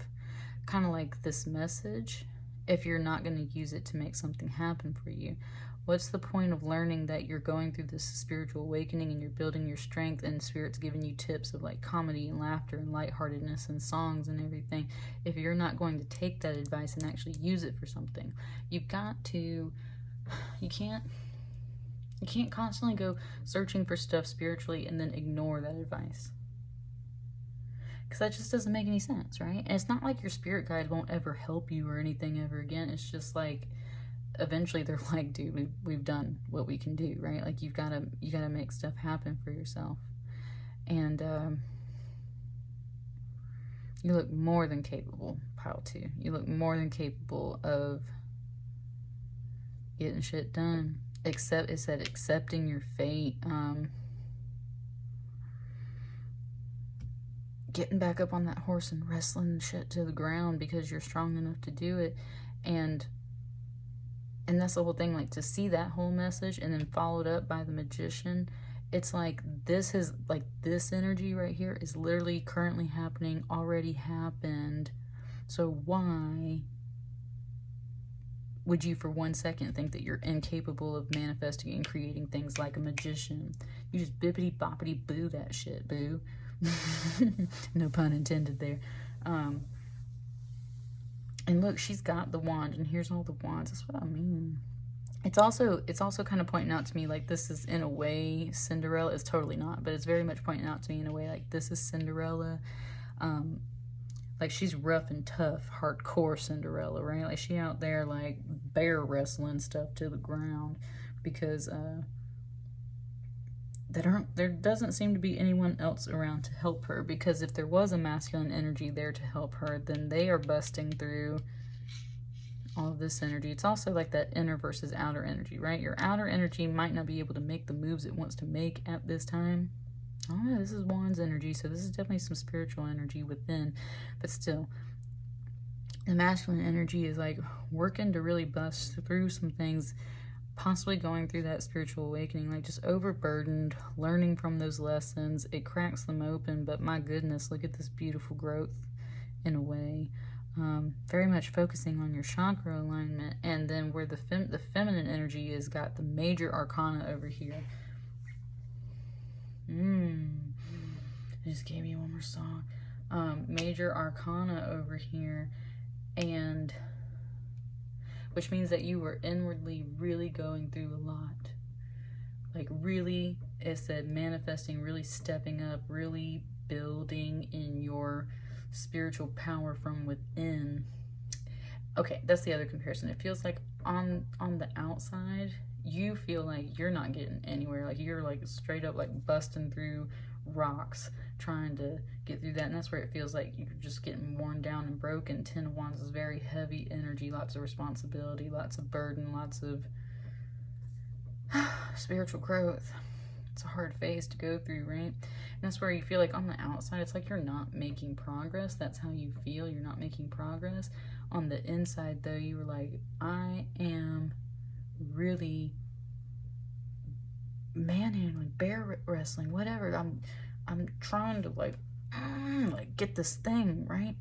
kind of like this message if you're not going to use it to make something happen for you? What's the point of learning that you're going through this spiritual awakening and you're building your strength, and Spirit's giving you tips of like comedy and laughter and lightheartedness and songs and everything, if you're not going to take that advice and actually use it for something? You can't constantly go searching for stuff spiritually and then ignore that advice, because that just doesn't make any sense, right? And it's not like your spirit guides won't ever help you or anything ever again. It's just like, eventually they're like, dude, we've done what we can do, right? Like, you gotta make stuff happen for yourself. And you look more than capable, pile 2. You look more than capable of getting shit done. It said accepting your fate, getting back up on that horse and wrestling shit to the ground because you're strong enough to do it. And that's the whole thing, like, to see that whole message and then followed up by the magician. It's like, this energy right here is literally currently happening, already happened. So why would you for 1 second think that you're incapable of manifesting and creating things like a magician? You just bippity boppity boo that shit, boo. No pun intended there. And look, she's got the wand, and here's all the wands. That's what I mean. It's also kind of pointing out to me like, this is in a way Cinderella. It's totally not, but it's very much pointing out to me in a way like, this is Cinderella. Like, she's rough and tough, hardcore Cinderella, right? Like, she out there like bear wrestling stuff to the ground because there doesn't seem to be anyone else around to help her, because if there was a masculine energy there to help her, then they are busting through all of this energy. It's also like that inner versus outer energy, right? Your outer energy might not be able to make the moves it wants to make at this time. Oh yeah, this is Wands energy, so this is definitely some spiritual energy within, but still, the masculine energy is like working to really bust through some things, possibly going through that spiritual awakening, like just overburdened, learning from those lessons. It cracks them open, but my goodness, look at this beautiful growth in a way. Very much focusing on your chakra alignment, and then where the feminine energy is got the major arcana over here. Just gave me one more song. Major arcana over here, and which means that you were inwardly really going through a lot. Like, really, it said manifesting, really stepping up, really building in your spiritual power from within. Okay, that's the other comparison. It feels like on the outside, you feel like you're not getting anywhere. Like, you're like straight up like busting through rocks trying to get through that, and that's where it feels like you're just getting worn down and broken. Ten of Wands is very heavy energy, lots of responsibility, lots of burden, lots of spiritual growth. It's a hard phase to go through, right? And that's where you feel like on the outside, it's like you're not making progress. That's how you feel. You're not making progress. On the inside, though, you were like, I am really manhandling, bear wrestling, whatever. I'm trying to like get this thing, right?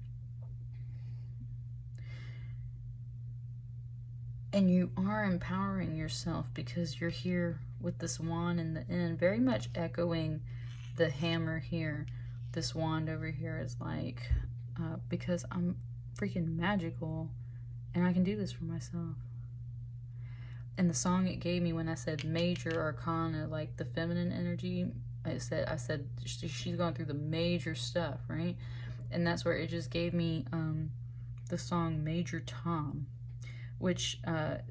And you are empowering yourself because you're here with this wand in the end, very much echoing the hammer here. this wand over here is like, because I'm freaking magical and I can do this for myself. And the song it gave me when I said major arcana, like the feminine energy, I said she's going through the major stuff, right? And that's where it just gave me the song Major Tom, which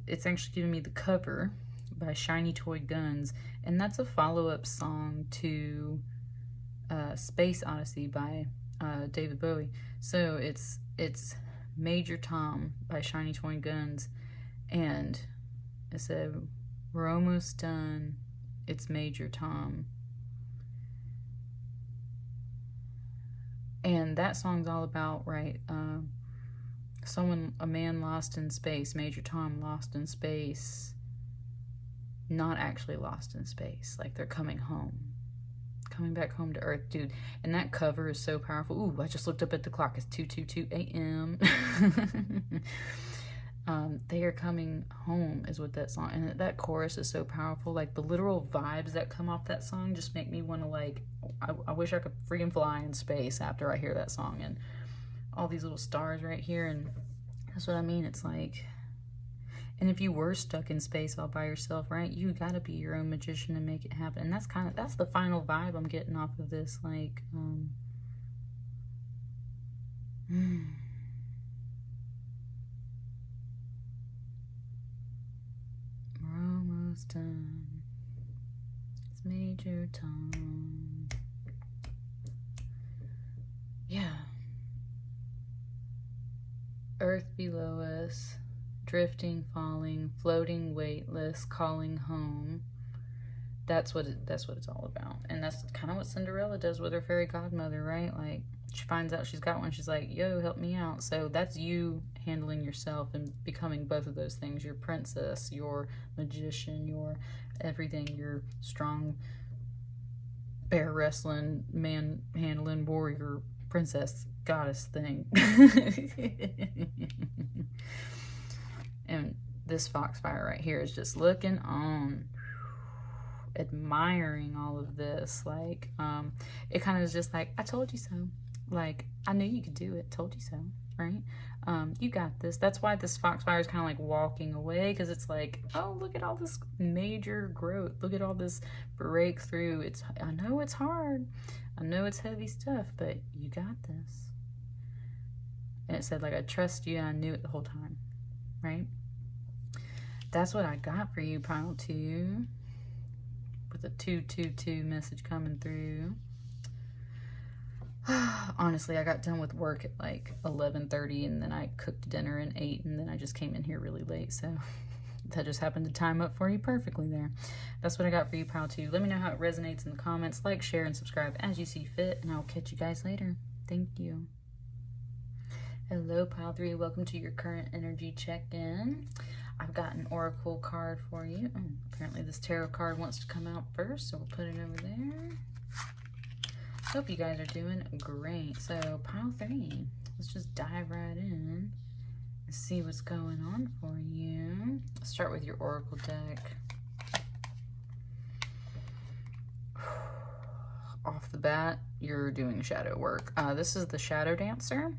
it's actually giving me the cover by Shiny Toy Guns, and that's a follow-up song to Space Odyssey by David Bowie. So it's Major Tom by Shiny Toy Guns, and it said, "We're almost done. It's Major Tom." And that song's all about, right, a man lost in space, Major Tom lost in space, not actually lost in space, like they're coming back home to Earth, dude. And that cover is so powerful. Ooh, I just looked up at the clock. It's 2:22 a.m. They are coming home is what that song, and that chorus is so powerful. Like the literal vibes that come off that song just make me want to, like, I wish I could freaking fly in space after I hear that song, and all these little stars right here. And that's what I mean. It's like, and if you were stuck in space all by yourself, right, you gotta be your own magician and make it happen. And that's the final vibe I'm getting off of this, like, we're almost done. It's Major Tom. Yeah. Earth below us, drifting, falling, floating, weightless, calling home. That's what it's all about. And that's kind of what Cinderella does with her fairy godmother, right? Like, she finds out she's got one, she's like, yo, help me out. So that's you handling yourself and becoming both of those things. Your princess, your magician, your everything, your strong bear wrestling, man handling, warrior, princess, goddess thing. And this foxfire right here is just looking on, admiring all of this. Like, it kind of is just like, I told you so. Like, I knew you could do it. Told you so, right? You got this. That's why this foxfire is kind of like walking away, because it's like, oh, look at all this major growth. Look at all this breakthrough. I know it's hard. I know it's heavy stuff, but you got this. And it said, like, I trust you, and I knew it the whole time, right? That's what I got for you, pile 2, with a 222 message coming through. Honestly, I got done with work at like 11:30, and then I cooked dinner at 8, and then I just came in here really late, so that just happened to time up for you perfectly there. That's what I got for you, pile 2. Let me know how it resonates in the comments. Like, share, and subscribe as you see fit, and I'll catch you guys later. Thank you. Hello, pile 3. Welcome to your current energy check-in. I've got an oracle card for you. Oh, apparently this tarot card wants to come out first, so we'll put it over there. Hope you guys are doing great. So, pile 3, let's just dive right in and see what's going on for you. Let's start with your oracle deck. Off the bat, you're doing shadow work. This is the Shadow Dancer.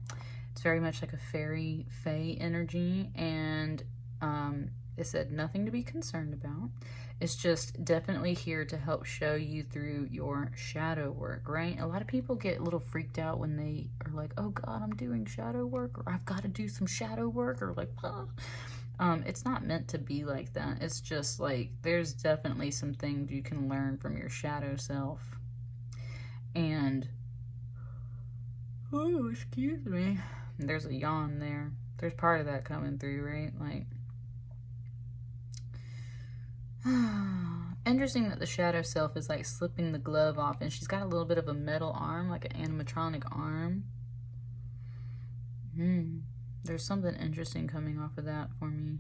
It's very much like a fairy fae energy, and it said nothing to be concerned about. It's just definitely here to help show you through your shadow work, right? A lot of people get a little freaked out when they are like, oh God, I'm doing shadow work, or I've got to do some shadow work, or like, it's not meant to be like that. It's just like, there's definitely some things you can learn from your shadow self. And, oh, excuse me. There's a yawn there. There's part of that coming through, right? Like, interesting that the shadow self is like slipping the glove off, and she's got a little bit of a metal arm, like an animatronic arm. There's something interesting coming off of that for me.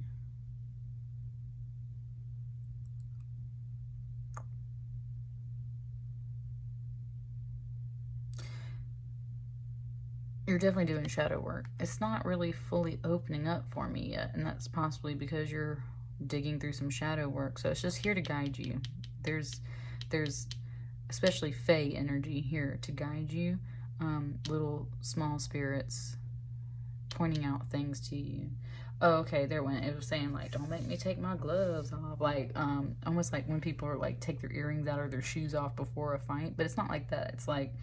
You're definitely doing shadow work. It's not really fully opening up for me yet, and that's possibly because you're digging through some shadow work. So it's just here to guide you. There's especially fae energy here to guide you. little small spirits pointing out things to you. Oh, okay, there went. It was saying, like, don't make me take my gloves off. Like, almost like when people are, like, take their earrings out or their shoes off before a fight. But it's not like that. It's like,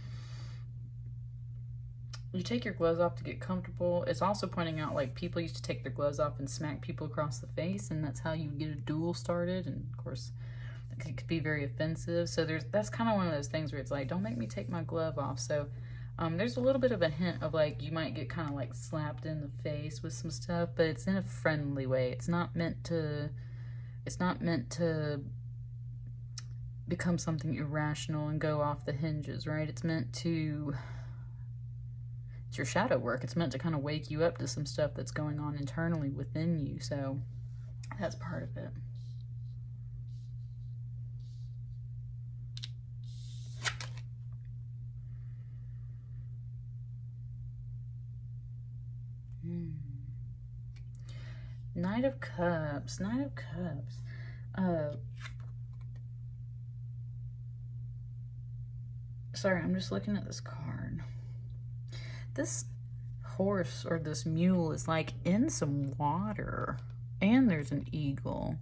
you take your gloves off to get comfortable. It's also pointing out, like, people used to take their gloves off and smack people across the face, and that's how you get a duel started. And, of course, it could be very offensive. So that's kind of one of those things where it's like, don't make me take my glove off. So there's a little bit of a hint of, like, you might get kind of, like, slapped in the face with some stuff, but it's in a friendly way. It's not meant to become something irrational and go off the hinges, right? It's your shadow work. It's meant to kind of wake you up to some stuff that's going on internally within you. So that's part of it. Knight of Cups. Knight of Cups. Sorry, I'm just looking at this card. This horse or this mule is like in some water, and there's an eagle.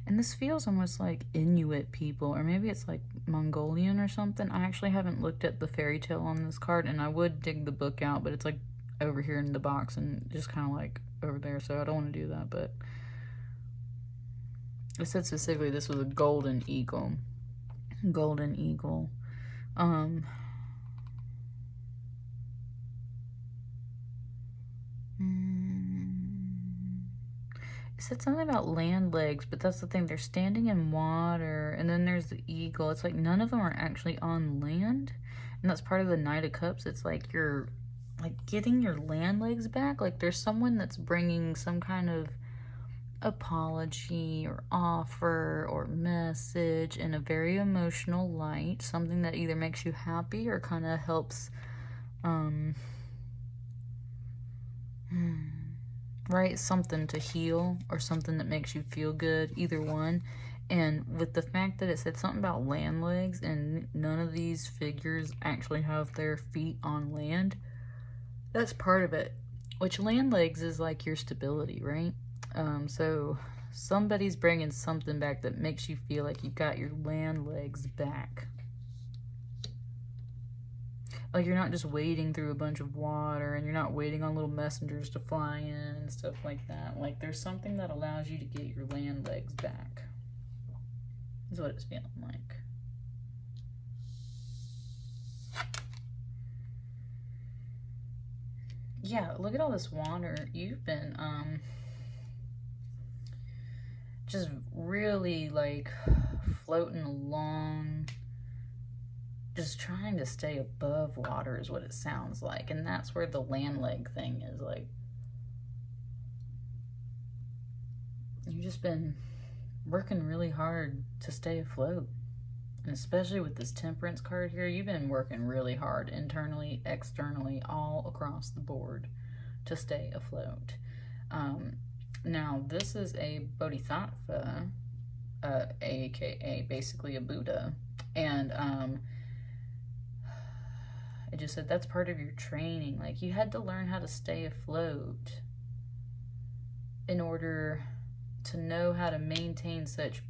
And this feels almost like Inuit people, or maybe it's like Mongolian or something. I actually haven't looked at the fairy tale on this card, and I would dig the book out, but it's like over here in the box and just kind of like over there, so I don't want to do that. But it said specifically this was a golden eagle. Golden eagle. It said something about land legs, but that's the thing. They're standing in water, and then there's the eagle. It's like none of them are actually on land, and that's part of the Knight of Cups. It's like you're like getting your land legs back. Like there's someone that's bringing some kind of apology or offer or message in a very emotional light, something that either makes you happy or kind of helps right, something to heal or something that makes you feel good, either one. And with the fact that it said something about land legs and none of these figures actually have their feet on land, that's part of it. Which land legs is like your stability, right? So somebody's bringing something back that makes you feel like you've got your land legs back. Like you're not just wading through a bunch of water, and you're not waiting on little messengers to fly in and stuff like that. Like there's something that allows you to get your land legs back. Is what it's feeling like. Yeah, look at all this water. You've been just really like floating along, just trying to stay above water is what it sounds like. And that's where the land leg thing is. Like you've just been working really hard to stay afloat. And especially with this Temperance card here, you've been working really hard internally, externally, all across the board to stay afloat. Now, this is a Bodhisattva, aka basically a Buddha. And it just said that's part of your training. Like, you had to learn how to stay afloat in order to know how to maintain such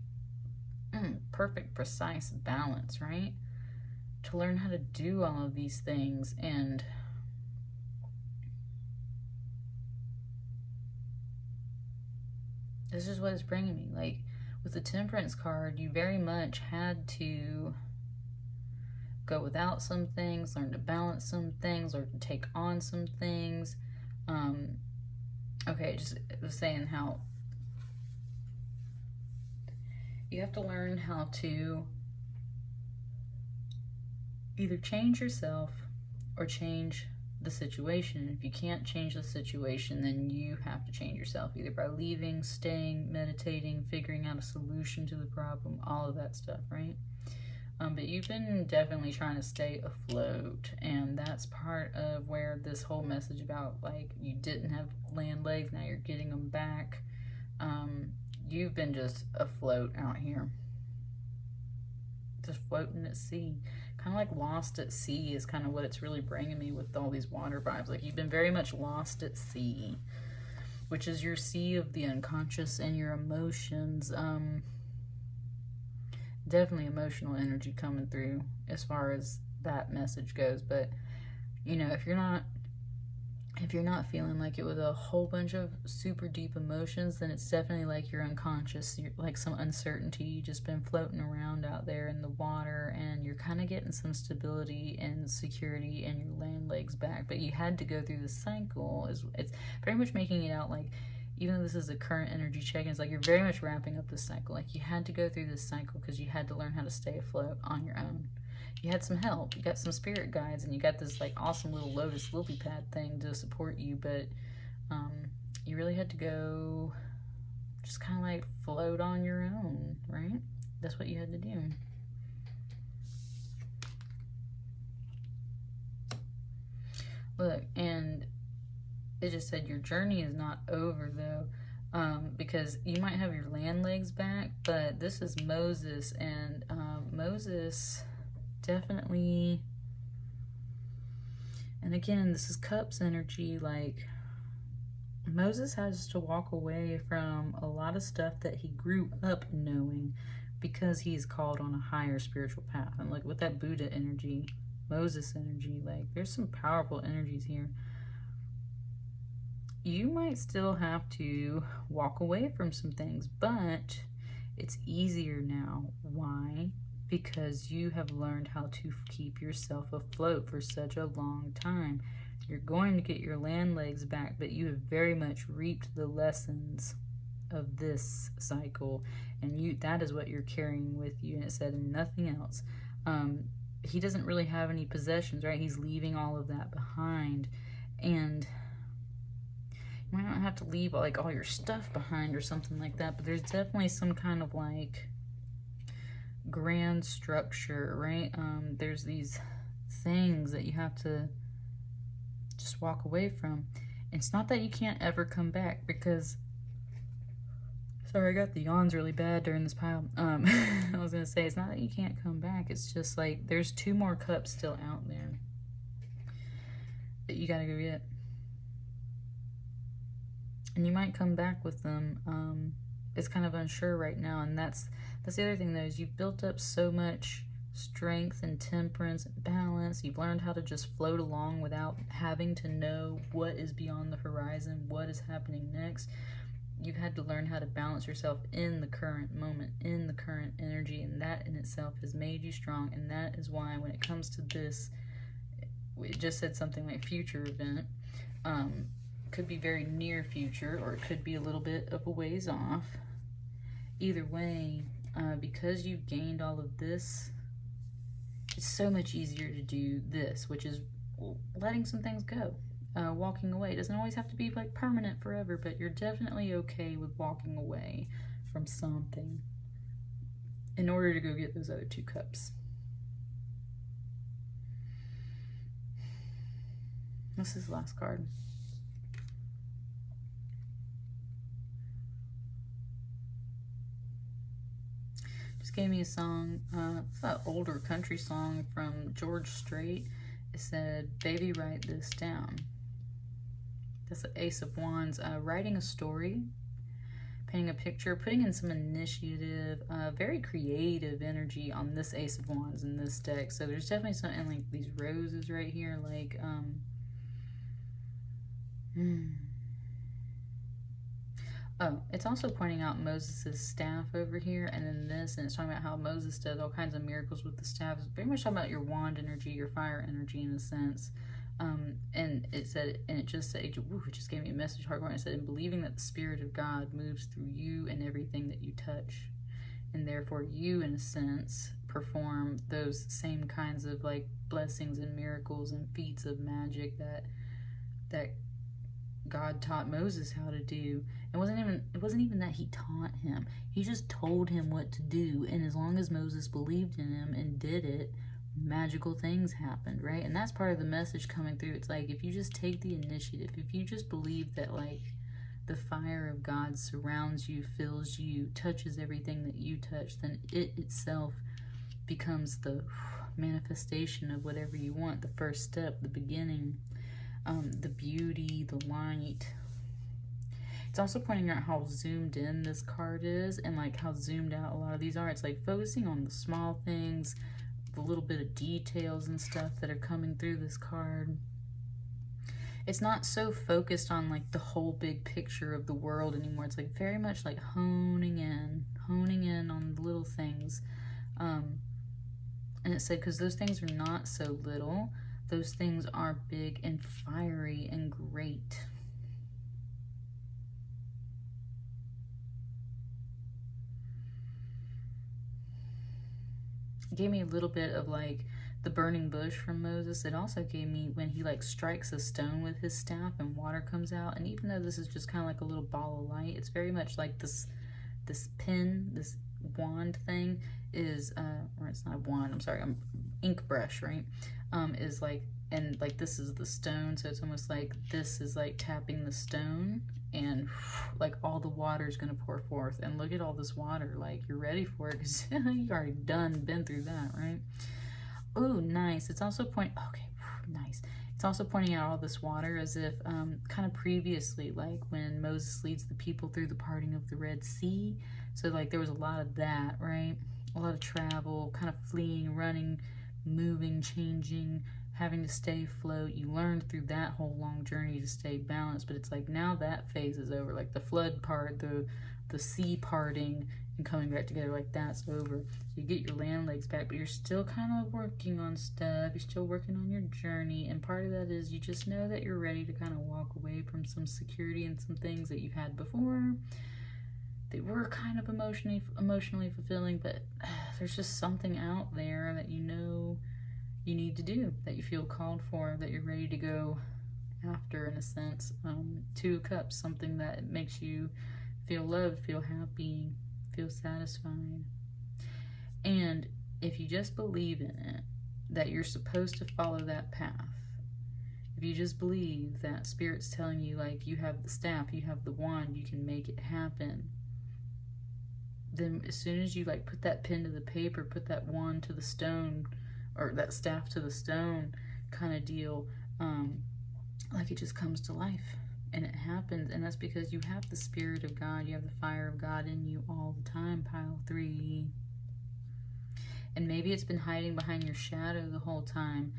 perfect, precise balance, right? To learn how to do all of these things. And this is what it's bringing me. Like, with the Temperance card, you very much had to go without some things, learn to balance some things, learn to take on some things. Okay, it was saying how you have to learn how to either change yourself or change the situation. If you can't change the situation, then you have to change yourself, either by leaving, staying, meditating, figuring out a solution to the problem, all of that stuff, right? But you've been definitely trying to stay afloat, and that's part of where this whole message about, like, you didn't have land legs, now you're getting them back. you've been just afloat out here. Just floating at sea. Kind of like lost at sea is kind of what it's really bringing me with all these water vibes. Like you've been very much lost at sea, which is your sea of the unconscious and your emotions. Definitely emotional energy coming through as far as that message goes. But you know, if you're not feeling like it with a whole bunch of super deep emotions, then it's definitely like you're unconscious. You're like some uncertainty. You've just been floating around out there in the water, and you're kind of getting some stability and security and your land legs back. But you had to go through the cycle. It's very much making it out like, even though this is a current energy check-in, it's like you're very much wrapping up this cycle. Like you had to go through this cycle because you had to learn how to stay afloat on your own. You had some help, you got some spirit guides, and you got this like awesome little lotus lily pad thing to support you, but you really had to go just kind of like float on your own, right? That's what you had to do. Look, and it just said your journey is not over though, because you might have your land legs back, but this is Moses, and Moses definitely, and again, this is cups energy. Like Moses has to walk away from a lot of stuff that he grew up knowing because he's called on a higher spiritual path. And like with that Buddha energy, Moses energy, like there's some powerful energies here. You might still have to walk away from some things, but it's easier now. Why? Because you have learned how to keep yourself afloat for such a long time. You're going to get your land legs back, but you have very much reaped the lessons of this cycle, and that is what you're carrying with you. And it said nothing else. He doesn't really have any possessions, right? He's leaving all of that behind, and you might not have to leave like all your stuff behind or something like that, but there's definitely some kind of like grand structure, right? There's these things that you have to just walk away from. It's not that you can't ever come back, because sorry, I got the yawns really bad during this pile. I was gonna say, it's not that you can't come back, it's just like there's 2 more cups still out there that you gotta go get, and you might come back with them. It's kind of unsure right now, and that's the other thing though, is you've built up so much strength and temperance and balance. You've learned how to just float along without having to know what is beyond the horizon, what is happening next. You've had to learn how to balance yourself in the current moment, in the current energy, and that in itself has made you strong. And that is why when it comes to this, it just said something like future event. Could be very near future, or it could be a little bit of a ways off. Either way, because you've gained all of this, it's so much easier to do this, which is letting some things go. Walking away. It doesn't always have to be like permanent forever, but you're definitely okay with walking away from something in order to go get those other 2 cups. This is the last card. Just gave me a song, it's an older country song from George Strait. It said, "Baby, write this down." That's the Ace of Wands. Writing a story, painting a picture, putting in some initiative, very creative energy on this Ace of Wands in this deck. So there's definitely something like these roses right here, like, oh, it's also pointing out Moses' staff over here, and then this, and it's talking about how Moses does all kinds of miracles with the staff. It's very much talking about your wand energy, your fire energy in a sense. And it said, and it just said, ooh, it just gave me a message, Heartwarming. It said, in believing that the Spirit of God moves through you and everything that you touch. And therefore you, in a sense, perform those same kinds of like blessings and miracles and feats of magic that God taught Moses how to do. It wasn't even that he taught him. He just told him what to do, and as long as Moses believed in him and did it, magical things happened, right? And that's part of the message coming through. It's like, if you just take the initiative, if you just believe that like the fire of God surrounds you, fills you, touches everything that you touch, then it itself becomes the manifestation of whatever you want, the first step, the beginning, the beauty, the light. It's also pointing out how zoomed in this card is, and like how zoomed out a lot of these are. It's like focusing on the small things, the little bit of details and stuff that are coming through this card. It's not so focused on like the whole big picture of the world anymore. It's like very much like honing in on the little things. And it said, because those things are not so little, those things are big and fiery and great. It gave me a little bit of like the burning bush from Moses. It also gave me when he like strikes a stone with his staff and water comes out. And even though this is just kind of like a little ball of light, it's very much like this pin, this wand thing is, or it's not a wand, I'm sorry, ink brush, right? Is like, and like this is the stone, so it's almost like this is like tapping the stone, and like all the water is going to pour forth. And look at all this water, like you're ready for it because you already been through that, right? Oh, nice. It's also nice. It's also pointing out all this water as if kind of previously, like when Moses leads the people through the parting of the Red Sea. So like there was a lot of that, right? A lot of travel, kind of fleeing, running, moving, changing, having to stay afloat. You learned through that whole long journey to stay balanced, but it's like now that phase is over. Like the flood part, the sea parting and coming back together, like that's over. So you get your land legs back, but you're still kind of working on stuff. You're still working on your journey, and part of that is you just know that you're ready to kind of walk away from some security and some things that you've had before. They were kind of emotionally fulfilling, but there's just something out there that you know you need to do, that you feel called for, that you're ready to go after, in a sense. 2 of Cups, something that makes you feel loved, feel happy, feel satisfied. And if you just believe in it, that you're supposed to follow that path, if you just believe that Spirit's telling you, like, you have the staff, you have the wand, you can make it happen, then as soon as you like put that pen to the paper, put that wand to the stone, or that staff to the stone kind of deal, like it just comes to life and it happens. And that's because you have the Spirit of God, you have the fire of God in you all the time, pile 3. And maybe it's been hiding behind your shadow the whole time.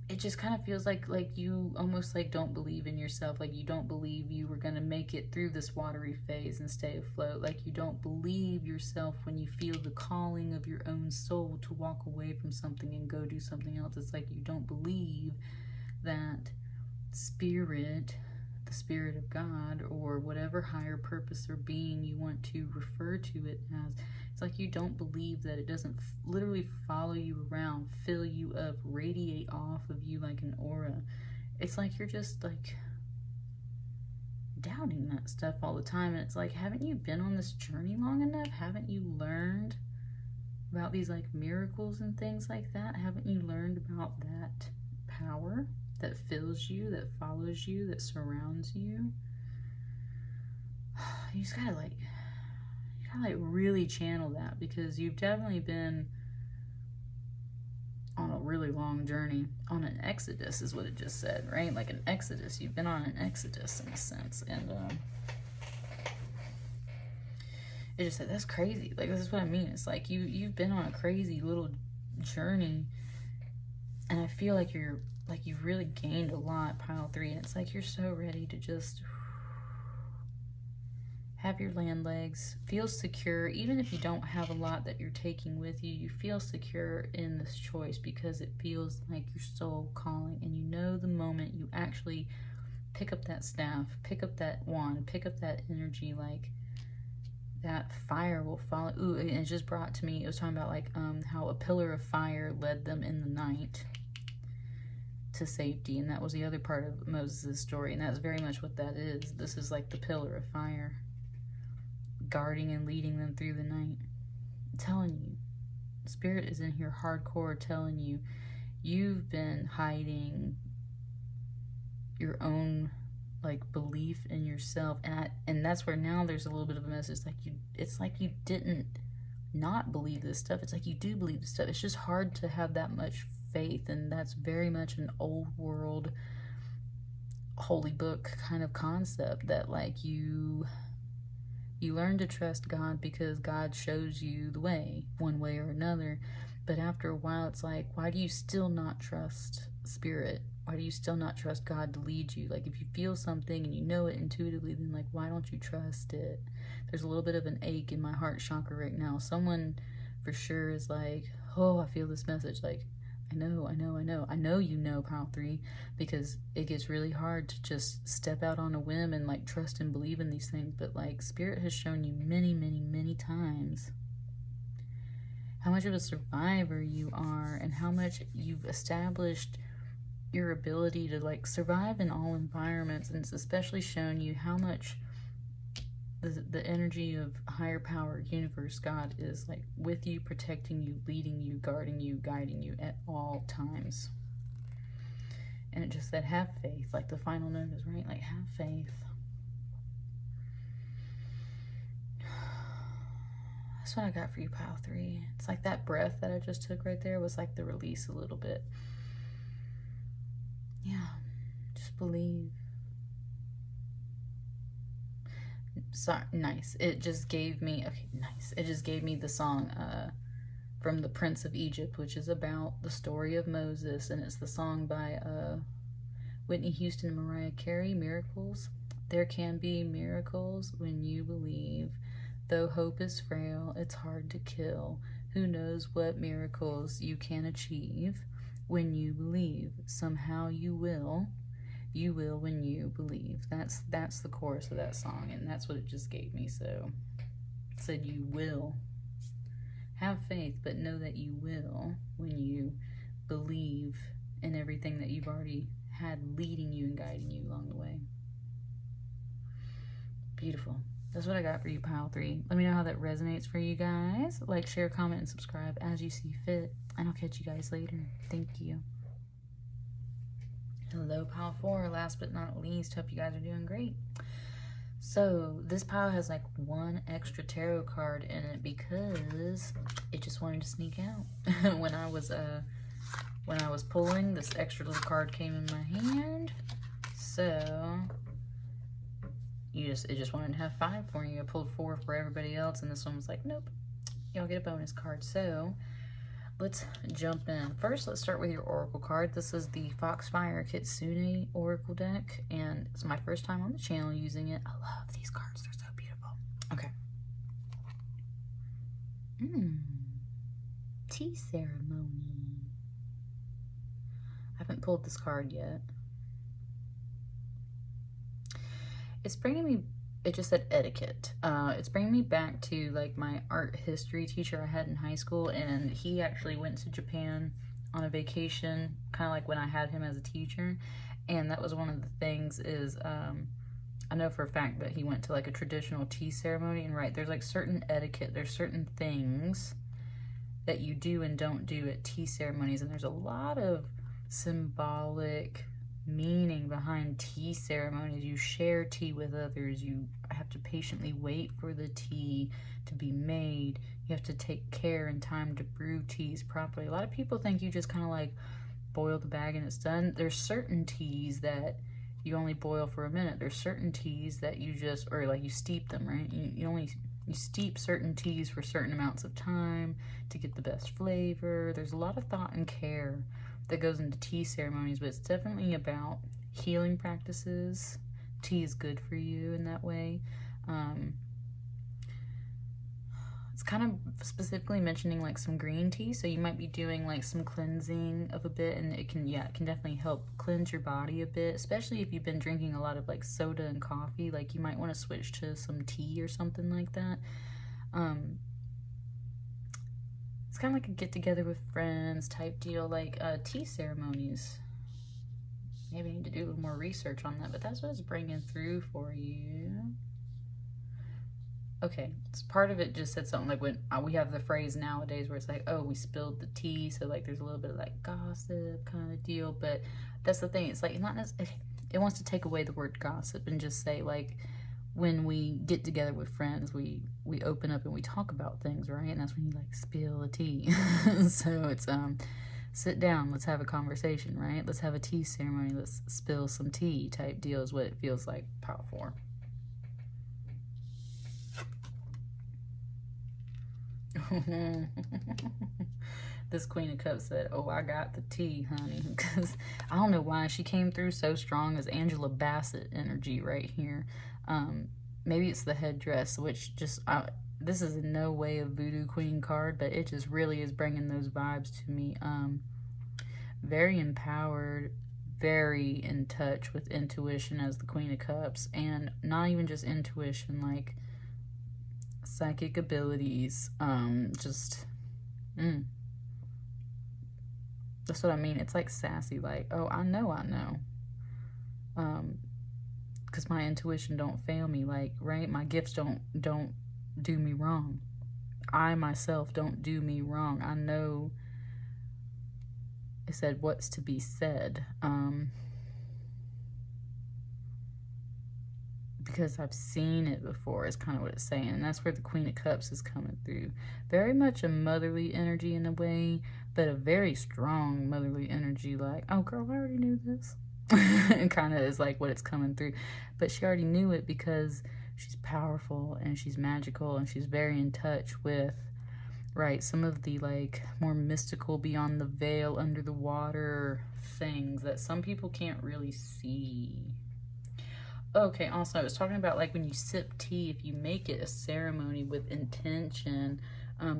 It just kind of feels like you almost like don't believe in yourself, like you don't believe you were going to make it through this watery phase and stay afloat, like you don't believe yourself when you feel the calling of your own soul to walk away from something and go do something else. It's like you don't believe that Spirit, the Spirit of God, or whatever higher purpose or being you want to refer to it as, it's like you don't believe that it doesn't literally follow you around, fill you up, radiate off of you like an aura. It's like you're just like doubting that stuff all the time. And it's like, haven't you been on this journey long enough? Haven't you learned about these like miracles and things like that? Haven't you learned about that power that fills you, that follows you, that surrounds you? You just gotta like really channel that, because you've definitely been on a really long journey, on an exodus is what it just said, right? Like an exodus. You've been on an exodus in a sense. And it just said, that's crazy. Like, this is what I mean. It's like you've been on a crazy little journey, and I feel like you've really gained a lot, pile 3, and it's like you're so ready to just have your land legs, feel secure. Even if you don't have a lot that you're taking with you, you feel secure in this choice because it feels like your soul calling. And you know the moment you actually pick up that staff, pick up that wand, pick up that energy, like that fire will follow. Ooh, and it just brought to me, it was talking about like how a pillar of fire led them in the night to safety. And that was the other part of Moses' story, and that's very much what that is. This is like the pillar of fire, guarding and leading them through the night. I'm telling you, Spirit is in here hardcore telling you, you've been hiding your own like belief in yourself, and that's where now there's a little bit of a message like it's like you didn't not believe this stuff. It's like you do believe this stuff. It's just hard to have that much faith, and that's very much an old world holy book kind of concept, that like you learn to trust God because God shows you the way, one way or another. But after a while, it's like, why do you still not trust Spirit? Why do you still not trust God to lead you? Like, if you feel something and you know it intuitively, then like, why don't you trust it? There's a little bit of an ache in my heart chakra right now. Someone for sure is like, oh, I feel this message. Like, I know you know, Pile 3, because it gets really hard to just step out on a whim and like trust and believe in these things. But like, Spirit has shown you many times how much of a survivor you are, and how much you've established your ability to like survive in all environments. And it's especially shown you how much the energy of higher power, universe, God is like with you, protecting you, leading you, guarding you, guiding you at all times. And it just said, have faith. Like the final note is right, like have faith. That's what I got for you, Pile 3. It's like that breath that I just took right there was like the release a little bit. Yeah, just believe. Sorry, nice. It just gave me, okay, nice. It just gave me the song from The Prince of Egypt, which is about the story of Moses, and it's the song by Whitney Houston and Mariah Carey, Miracles. There can be miracles when you believe. Though hope is frail, it's hard to kill. Who knows what miracles you can achieve when you believe. Somehow you will. You will when you believe. That's the chorus of that song, and that's what it just gave me. So it said you will. Have faith, but know that you will when you believe in everything that you've already had leading you and guiding you along the way. Beautiful. That's what I got for you, Pile 3. Let me know how that resonates for you guys. Like, share, comment, and subscribe as you see fit. And I'll catch you guys later. Thank you. Hello, Pile 4. Last but not least, hope you guys are doing great. So, this pile has like one extra tarot card in it because it just wanted to sneak out. When I was pulling, this extra little card came in my hand. So it just wanted to have 5 for you. I pulled 4 for everybody else, and this one was like, nope, y'all get a bonus card. So let's jump in. First, let's start with your oracle card. This is the Foxfire Kitsune oracle deck, and it's my first time on the channel using it. I love these cards. They're so beautiful. Okay. Tea ceremony. I haven't pulled this card yet. It's bringing me, it just said etiquette. It's bringing me back to like my art history teacher I had in high school, and he actually went to Japan on a vacation, kind of like when I had him as a teacher. And that was one of the things is, I know for a fact that he went to like a traditional tea ceremony, and right, there's like certain etiquette, there's certain things that you do and don't do at tea ceremonies, and there's a lot of symbolic meaning behind tea ceremonies. You share tea with others. You have to patiently wait for the tea to be made. You have to take care and time to brew teas properly. A lot of people think you just kind of like boil the bag and it's done. There's certain teas that you only boil for a minute. There's certain teas that you just, or like you steep them, right? You steep certain teas for certain amounts of time to get the best flavor. There's a lot of thought and care that goes into tea ceremonies, but it's definitely about healing practices. Tea is good for you in that way. It's kind of specifically mentioning like some green tea, so you might be doing like some cleansing of a bit, and it can definitely help cleanse your body a bit, especially if you've been drinking a lot of like soda and coffee. Like you might want to switch to some tea or something like that. It's kind of like a get-together with friends type deal, like tea ceremonies. Maybe I need to do a little more research on that, but that's what it's bringing through for you. Okay, so part of it just said something like when we have the phrase nowadays where it's like, oh, we spilled the tea, so like there's a little bit of like gossip kind of deal, but that's the thing. It's like it wants to take away the word gossip and just say, like, when we get together with friends, we open up and we talk about things, right? And that's when you, like, spill the tea. So it's sit down, let's have a conversation, right? Let's have a tea ceremony, let's spill some tea type deal is what it feels like, pile 4. This Queen of Cups said, oh, I got the tea, honey. Because I don't know why she came through so strong as Angela Bassett energy right here. Maybe it's the headdress, which just, this is in no way a voodoo queen card, but it just really is bringing those vibes to me. Very empowered, very in touch with intuition as the Queen of Cups, and not even just intuition, like psychic abilities, that's what I mean. It's like sassy, like, oh, I know, because my intuition don't fail me, like, right? My gifts don't do me wrong. I myself don't do me wrong. I know. It said what's to be said, because I've seen it before is kind of what it's saying, and that's where the Queen of Cups is coming through. Very much a motherly energy in a way, but a very strong motherly energy, like, oh girl, I already knew this. It kind of is like what it's coming through, but she already knew it because she's powerful and she's magical and she's very in touch with, right, some of the, like, more mystical, beyond the veil, under the water things that some people can't really see. Okay, also, I was talking about, like, when you sip tea, if you make it a ceremony with intention,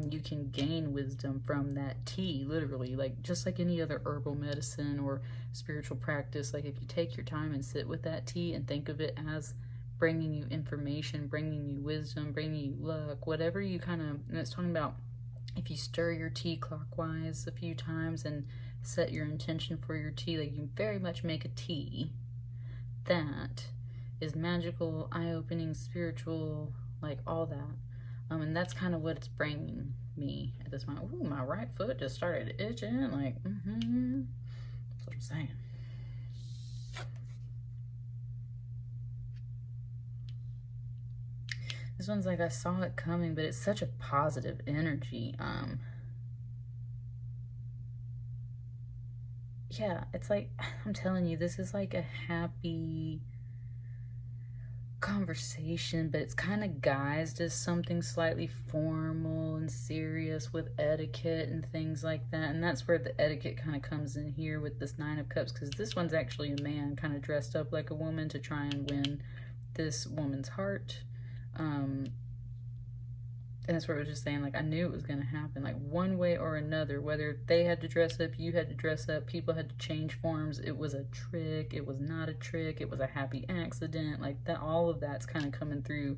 you can gain wisdom from that tea, literally, like, just like any other herbal medicine or spiritual practice. Like, if you take your time and sit with that tea and think of it as bringing you information, bringing you wisdom, bringing you luck, whatever you kind of, and it's talking about, if you stir your tea clockwise a few times and set your intention for your tea, like, you very much make a tea that is magical, eye-opening, spiritual, like, all that. And that's kind of what it's bringing me at this moment. Ooh, my right foot just started itching, like, that's what I'm saying. This one's like, I saw it coming, but it's such a positive energy. Yeah, it's like, I'm telling you, this is like a happy conversation, but it's kind of guised as something slightly formal and serious with etiquette and things like that. And that's where the etiquette kind of comes in here with this 9 of Cups, because this one's actually a man kind of dressed up like a woman to try and win this woman's heart. And that's where it was just saying, like, I knew it was going to happen, like, one way or another, whether they had to dress up, you had to dress up, people had to change forms, it was a trick, it was not a trick, it was a happy accident, like, that, all of that's kind of coming through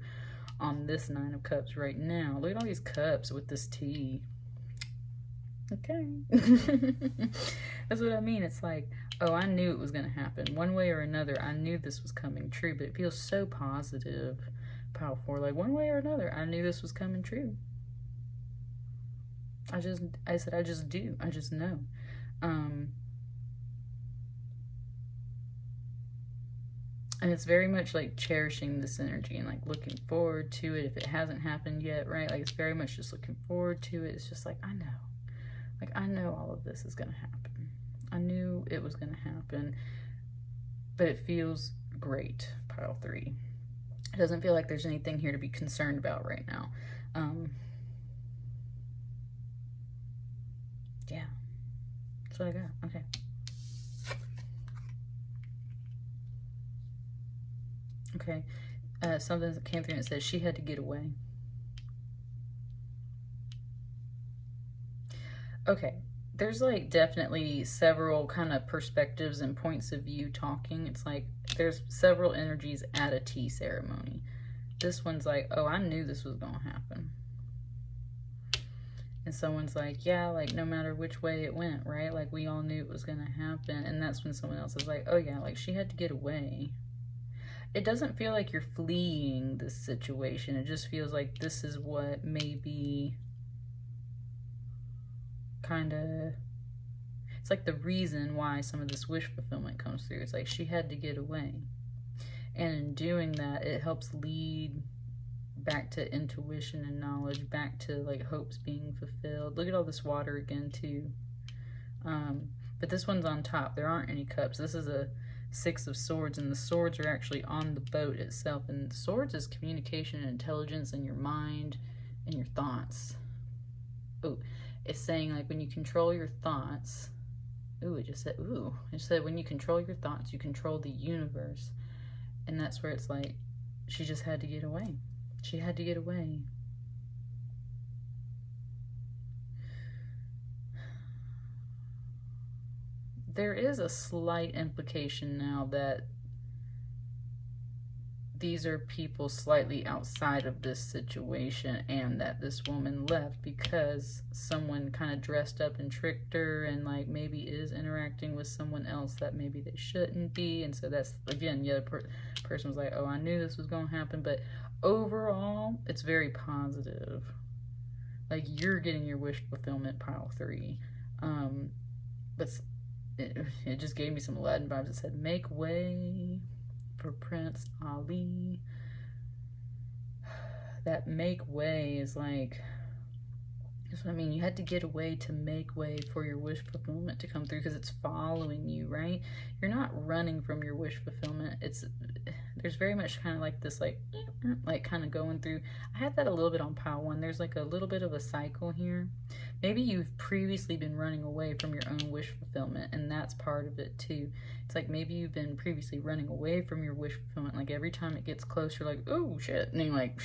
on this 9 of Cups right now. Look at all these cups with this tea. Okay. That's what I mean. It's like, oh, I knew it was going to happen. One way or another, I knew this was coming true, but it feels so positive. Pile 4, like, one way or another, I knew this was coming true. I said, I just do. I just know. And it's very much like cherishing this energy and, like, looking forward to it if it hasn't happened yet, right? Like, it's very much just looking forward to it. It's just like, I know. Like, I know all of this is going to happen. I knew it was going to happen. But it feels great, pile 3. It doesn't feel like there's anything here to be concerned about right now. Yeah. That's what I got. Okay. Okay. Something that came through and it says she had to get away. Okay. There's, like, definitely several kind of perspectives and points of view talking. It's like there's several energies at a tea ceremony. This one's like, oh, I knew this was going to happen. And someone's like, yeah, like, no matter which way it went, right? Like, we all knew it was going to happen. And that's when someone else is like, oh, yeah, like, she had to get away. It doesn't feel like you're fleeing this situation. It just feels like this is what maybe kind of, it's like the reason why some of this wish fulfillment comes through. It's like she had to get away. And in doing that, it helps lead back to intuition and knowledge, back to like hopes being fulfilled. Look at all this water again too. But this one's on top. There aren't any cups. This is a 6 of swords, and the swords are actually on the boat itself. And swords is communication and intelligence and your mind and your thoughts. Oh, it's saying like when you control your thoughts. Ooh, it just said when you control your thoughts, you control the universe. And that's where it's like she just had to get away. She had to get away. There is a slight implication now that these are people slightly outside of this situation, and that this woman left because someone kind of dressed up and tricked her, and like maybe is interacting with someone else that maybe they shouldn't be. And so that's, again, the other person was like, oh, I knew this was going to happen. But overall, it's very positive. Like, you're getting your wish fulfillment, pile 3. But it just gave me some Aladdin vibes. It said, make way for Prince Ali. That make way is like, that's what I mean. You had to get away to make way for your wish fulfillment to come through, because it's following you, right? You're not running from your wish fulfillment. There's very much kind of like this, like kind of going through. I had that a little bit on pile 1. There's like a little bit of a cycle here. Maybe you've previously been running away from your own wish fulfillment, and that's part of it too. It's like maybe you've been previously running away from your wish fulfillment. Like every time it gets closer, like, oh shit, and you're like,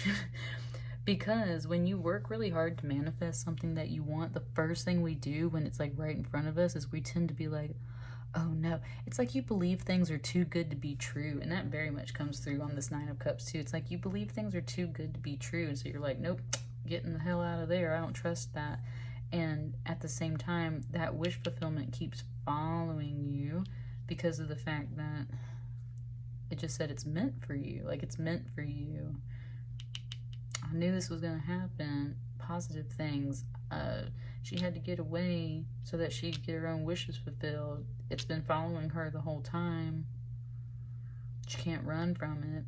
because when you work really hard to manifest something that you want, the first thing we do when it's like right in front of us is we tend to be like, oh no. It's like you believe things are too good to be true, and that very much comes through on this 9 of Cups too. It's like you believe things are too good to be true, and so you're like, nope, getting the hell out of there. I don't trust that. And at the same time, that wish fulfillment keeps following you because of the fact that it just said it's meant for you. Like, it's meant for you. I knew this was going to happen. Positive things. She had to get away so that she could get her own wishes fulfilled. It's been following her the whole time. She can't run from it.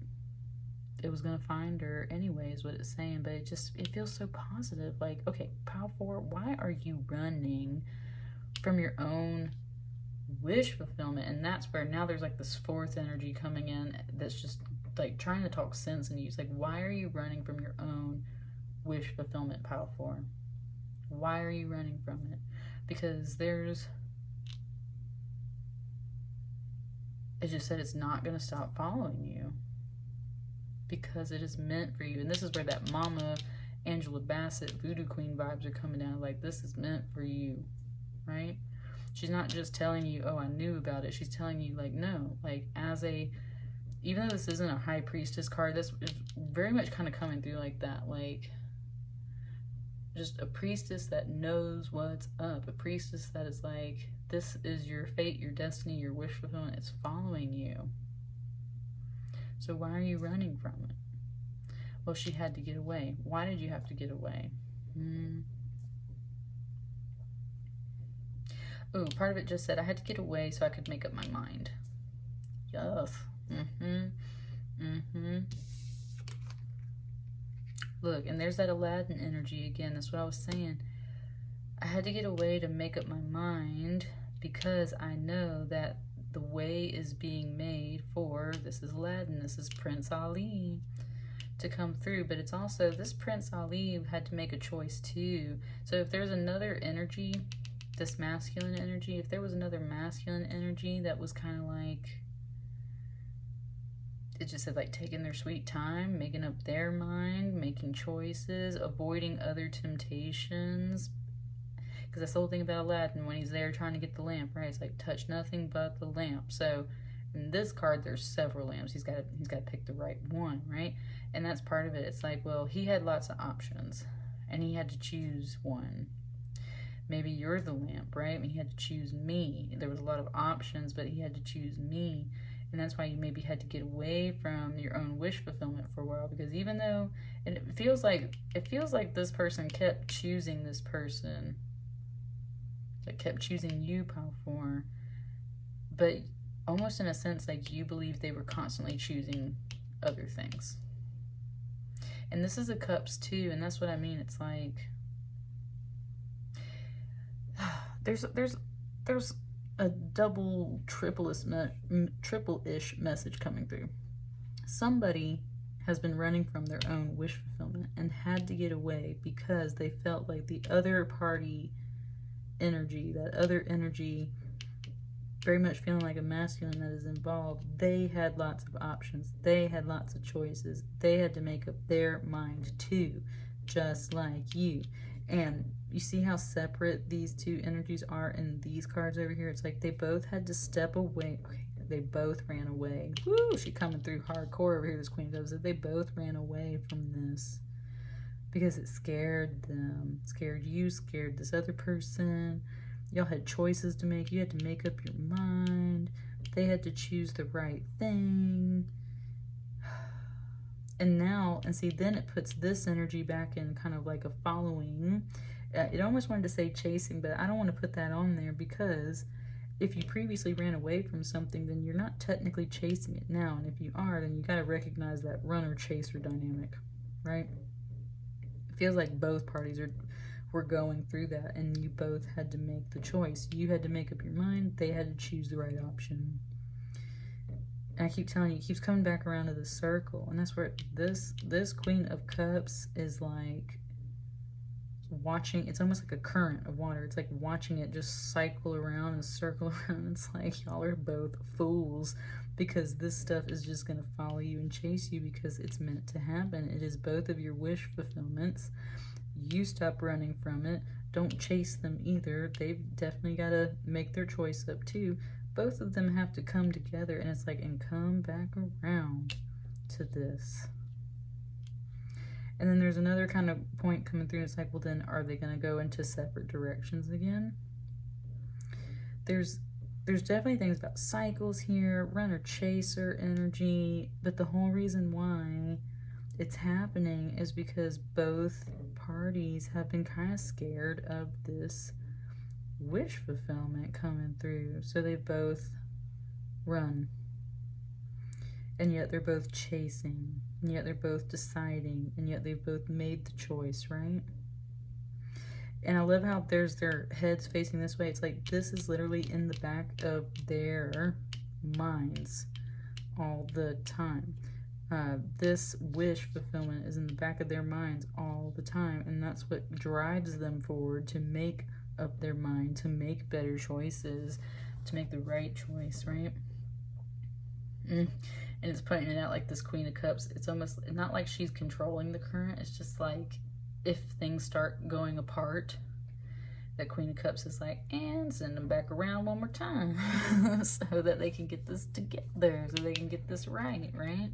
It was going to find her anyway, is what it's saying. But it feels so positive. Like, okay, pile 4, why are you running from your own wish fulfillment? And that's where now there's like this 4th energy coming in that's just like trying to talk sense in you. It's like, why are you running from your own wish fulfillment, pile 4? Why are you running from it? Because it just said it's not going to stop following you, because it is meant for you. And this is where that Mama Angela Bassett Voodoo Queen vibes are coming down. Like, this is meant for you, right? She's not just telling you, oh, I knew about it. She's telling you, like, no, like, even though this isn't a High Priestess card, this is very much kind of coming through like that. Like, just a priestess that knows what's up. A priestess that is like, this is your fate, your destiny, your wish fulfillment. It's following you. So why are you running from it? Well, she had to get away. Why did you have to get away? Oh, part of it just said, I had to get away so I could make up my mind. Yes. Look, and there's that Aladdin energy again. That's what I was saying. I had to get away to make up my mind because I know that the way is being made for, this is Aladdin, this is Prince Ali, to come through. But it's also, this Prince Ali had to make a choice too. So if there's another energy, this masculine energy, if there was another masculine energy that was kind of like, it just said like taking their sweet time, making up their mind, making choices, avoiding other temptations. Because that's the whole thing about Aladdin when he's there trying to get the lamp, right? It's like, touch nothing but the lamp. So in this card, there's several lamps. He's got to pick the right one, right? And that's part of it. It's like, well, he had lots of options, and he had to choose one. Maybe you're the lamp, right? I mean, he had to choose me. There was a lot of options, but he had to choose me. And that's why you maybe had to get away from your own wish fulfillment for a while, because even though it feels like this person kept choosing this person, that kept choosing you, pile 4. But almost in a sense, like you believe they were constantly choosing other things. And this is a cups too, and that's what I mean. It's like there's a double, triple-ish message coming through. Somebody has been running from their own wish fulfillment and had to get away because they felt like the other party energy, that other energy, very much feeling like a masculine that is involved, they had lots of options. They had lots of choices. They had to make up their mind too, just like you. And you see how separate these two energies are in these cards over here? It's like they both had to step away. Okay, they both ran away. Woo! She coming through hardcore over here, this Queen of Cups. They both ran away from this because it scared them. Scared you, scared this other person. Y'all had choices to make. You had to make up your mind. They had to choose the right thing. And now, and see, then it puts this energy back in kind of like a following. It almost wanted to say chasing, but I don't want to put that on there because if you previously ran away from something, then you're not technically chasing it now. And if you are, then you got to recognize that runner-chaser dynamic, right? It feels like both parties were going through that, and you both had to make the choice. You had to make up your mind. They had to choose the right option. And I keep telling you, it keeps coming back around to the circle. And that's where this Queen of Cups is like watching. It's almost like a current of water. It's like watching it just cycle around and circle around. It's like y'all are both fools because this stuff is just going to follow you and chase you because it's meant to happen. It is both of your wish fulfillments. You stop running from it. Don't chase them either. They've definitely got to make their choice up too. Both of them have to come together, and it's like, and come back around to this. And then there's another kind of point coming through. It's like, well, then are they going to go into separate directions again? There's definitely things about cycles here, runner-chaser energy, but the whole reason why it's happening is because both parties have been kind of scared of this wish fulfillment coming through, so they both run, and yet they're both chasing, and yet they're both deciding, and yet they've both made the choice, right? And I love how there's their heads facing this way. It's like this is literally in the back of their minds all the time. This wish fulfillment is in the back of their minds all the time, and that's what drives them forward to make up their mind, to make better choices, to make the right choice, right? And it's pointing it out like this Queen of Cups. It's almost not like she's controlling the current. It's just like if things start going apart, that Queen of Cups is like, and send them back around one more time so that they can get this together, so they can get this right, right?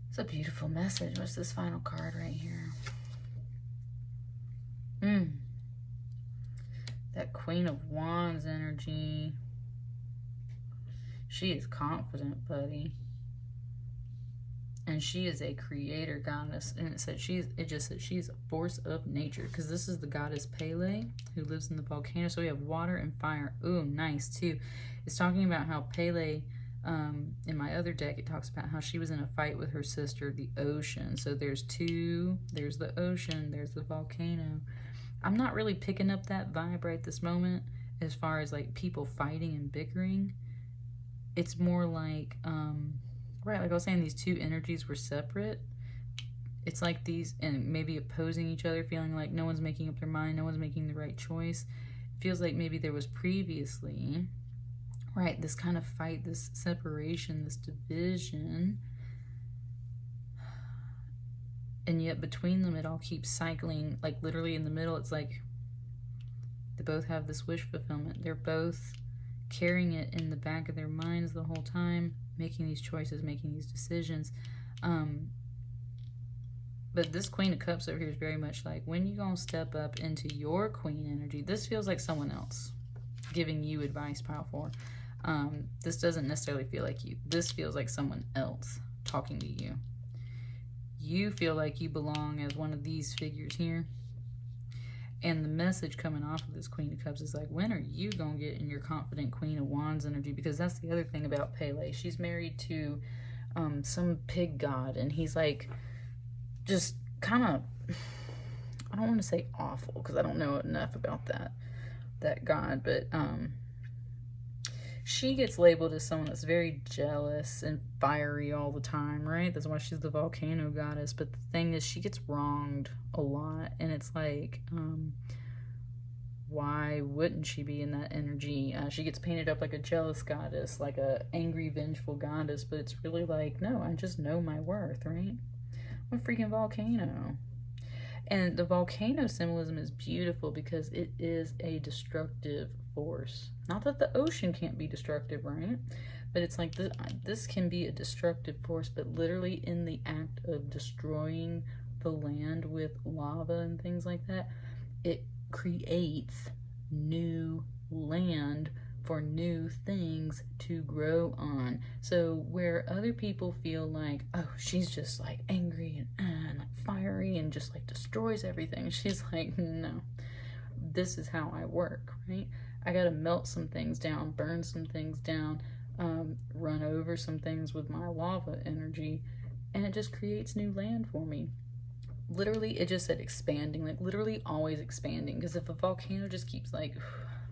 It's a beautiful message. What's this final card right here? That Queen of Wands energy. She is confident, buddy. And she is a creator goddess. And it just said she's a force of nature. Because this is the goddess Pele, who lives in the volcano. So we have water and fire. Ooh, nice too. It's talking about how Pele, in my other deck, it talks about how she was in a fight with her sister, the ocean. So there's the ocean, there's the volcano. I'm not really picking up that vibe right this moment as far as like people fighting and bickering. It's more like, right, like I was saying, these two energies were separate. It's like these, and maybe opposing each other, feeling like no one's making up their mind, no one's making the right choice. It feels like maybe there was previously, right, this kind of fight, this separation, this division. And yet between them, it all keeps cycling, like literally in the middle, it's like they both have this wish fulfillment. They're both carrying it in the back of their minds the whole time, making these choices, making these decisions. But this Queen of Cups over here is very much like, when you gonna step up into your queen energy? This feels like someone else giving you advice, pile 4. This doesn't necessarily feel like you. This feels like someone else talking to you. You feel like you belong as one of these figures here. And the message coming off of this Queen of Cups is like, when are you going to get in your confident Queen of Wands energy? Because that's the other thing about Pele. She's married to some pig god, and he's like just kind of, I don't want to say awful because I don't know enough about that god, but she gets labeled as someone that's very jealous and fiery all the time, right? That's why she's the volcano goddess. But the thing is, she gets wronged a lot, and it's like, why wouldn't she be in that energy? She gets painted up like a jealous goddess, like a angry, vengeful goddess, but it's really like, no, I just know my worth, right? I'm a freaking volcano. And the volcano symbolism is beautiful because it is a destructive force. Not that the ocean can't be destructive, right? But it's like this can be a destructive force, but literally in the act of destroying the land with lava and things like that, it creates new land for new things to grow on. So where other people feel like, oh, she's just like angry and like fiery and just like destroys everything, she's like, no, this is how I work, right? I gotta melt some things down, burn some things down, run over some things with my lava energy, and it just creates new land for me. Literally, it just said expanding, like literally always expanding, because if a volcano just keeps like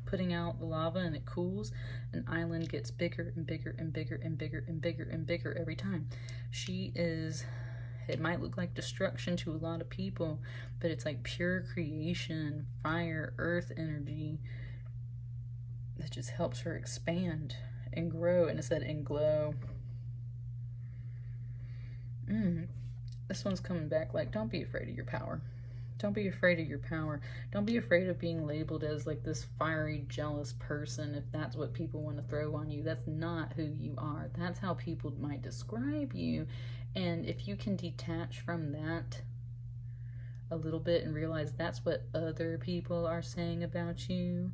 putting out the lava and it cools, an island gets bigger and bigger and bigger and bigger and bigger and bigger every time. She is, it might look like destruction to a lot of people, but it's like pure creation, fire, earth energy that just helps her expand and grow. And it said and glow. This one's coming back like, don't be afraid of your power. Don't be afraid of your power. Don't be afraid of being labeled as like this fiery, jealous person if that's what people want to throw on you. That's not who you are. That's how people might describe you. And if you can detach from that a little bit and realize that's what other people are saying about you,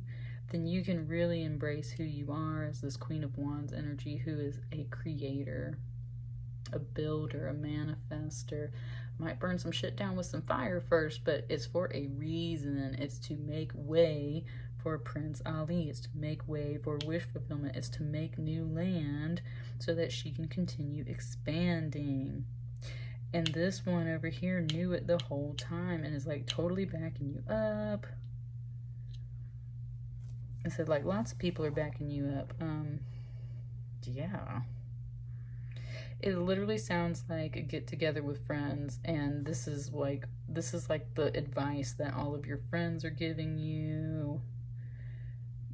then you can really embrace who you are as this Queen of Wands energy, who is a creator, a builder, a manifester. Might burn some shit down with some fire first, but it's for a reason. It's to make way for Prince Ali. It's to make way for wish fulfillment. It's to make new land so that she can continue expanding. And this one over here knew it the whole time and is like totally backing you up. I said like lots of people are backing you up. Yeah. It literally sounds like a get together with friends, and this is like the advice that all of your friends are giving you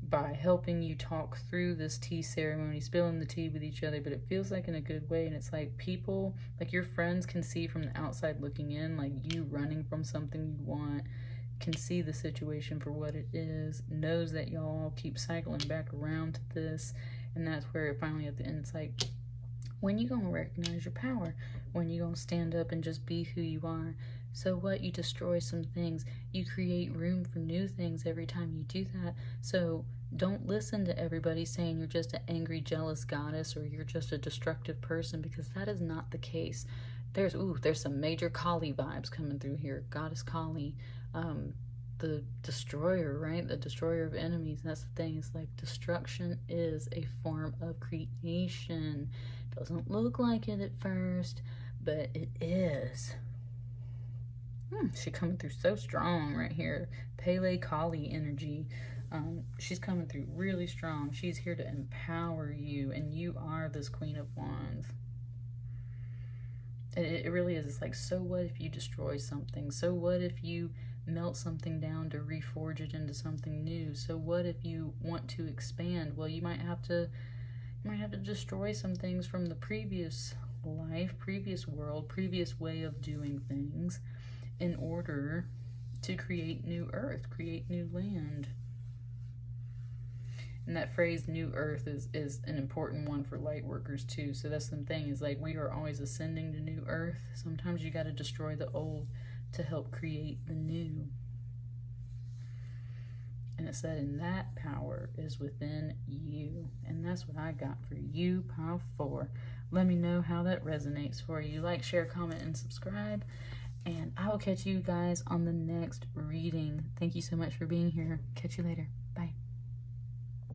by helping you talk through this tea ceremony, spilling the tea with each other, but it feels like in a good way. And it's like people, like your friends can see from the outside looking in, like you running from something you want, can see the situation for what it is, knows that y'all keep cycling back around to this, and that's where finally at the end it's like, when you gonna recognize your power? When you gonna stand up and just be who you are? So what? You destroy some things. You create room for new things every time you do that. So don't listen to everybody saying you're just an angry, jealous goddess or you're just a destructive person, because that is not the case. There's some major Kali vibes coming through here. Goddess Kali, the destroyer, right? The destroyer of enemies. That's the thing. It's like destruction is a form of creation. Doesn't look like it at first, but it is. She coming through so strong right here. Pele Kali energy. She's coming through really strong. She's here to empower you, and you are this Queen of Wands. It really is. It's like, so what if you destroy something? So what if you melt something down to reforge it into something new? So what if you want to expand? Well, you might have to destroy some things from the previous life, previous world, previous way of doing things in order to create new earth, create new land. And that phrase new earth is an important one for light workers too. So that's the thing, is like we are always ascending to new earth. Sometimes you got to destroy the old to help create the new. And it said, and that power is within you. And that's what I got for you, Pile 4. Let me know how that resonates for you. Like, share, comment, and subscribe. And I will catch you guys on the next reading. Thank you so much for being here. Catch you later.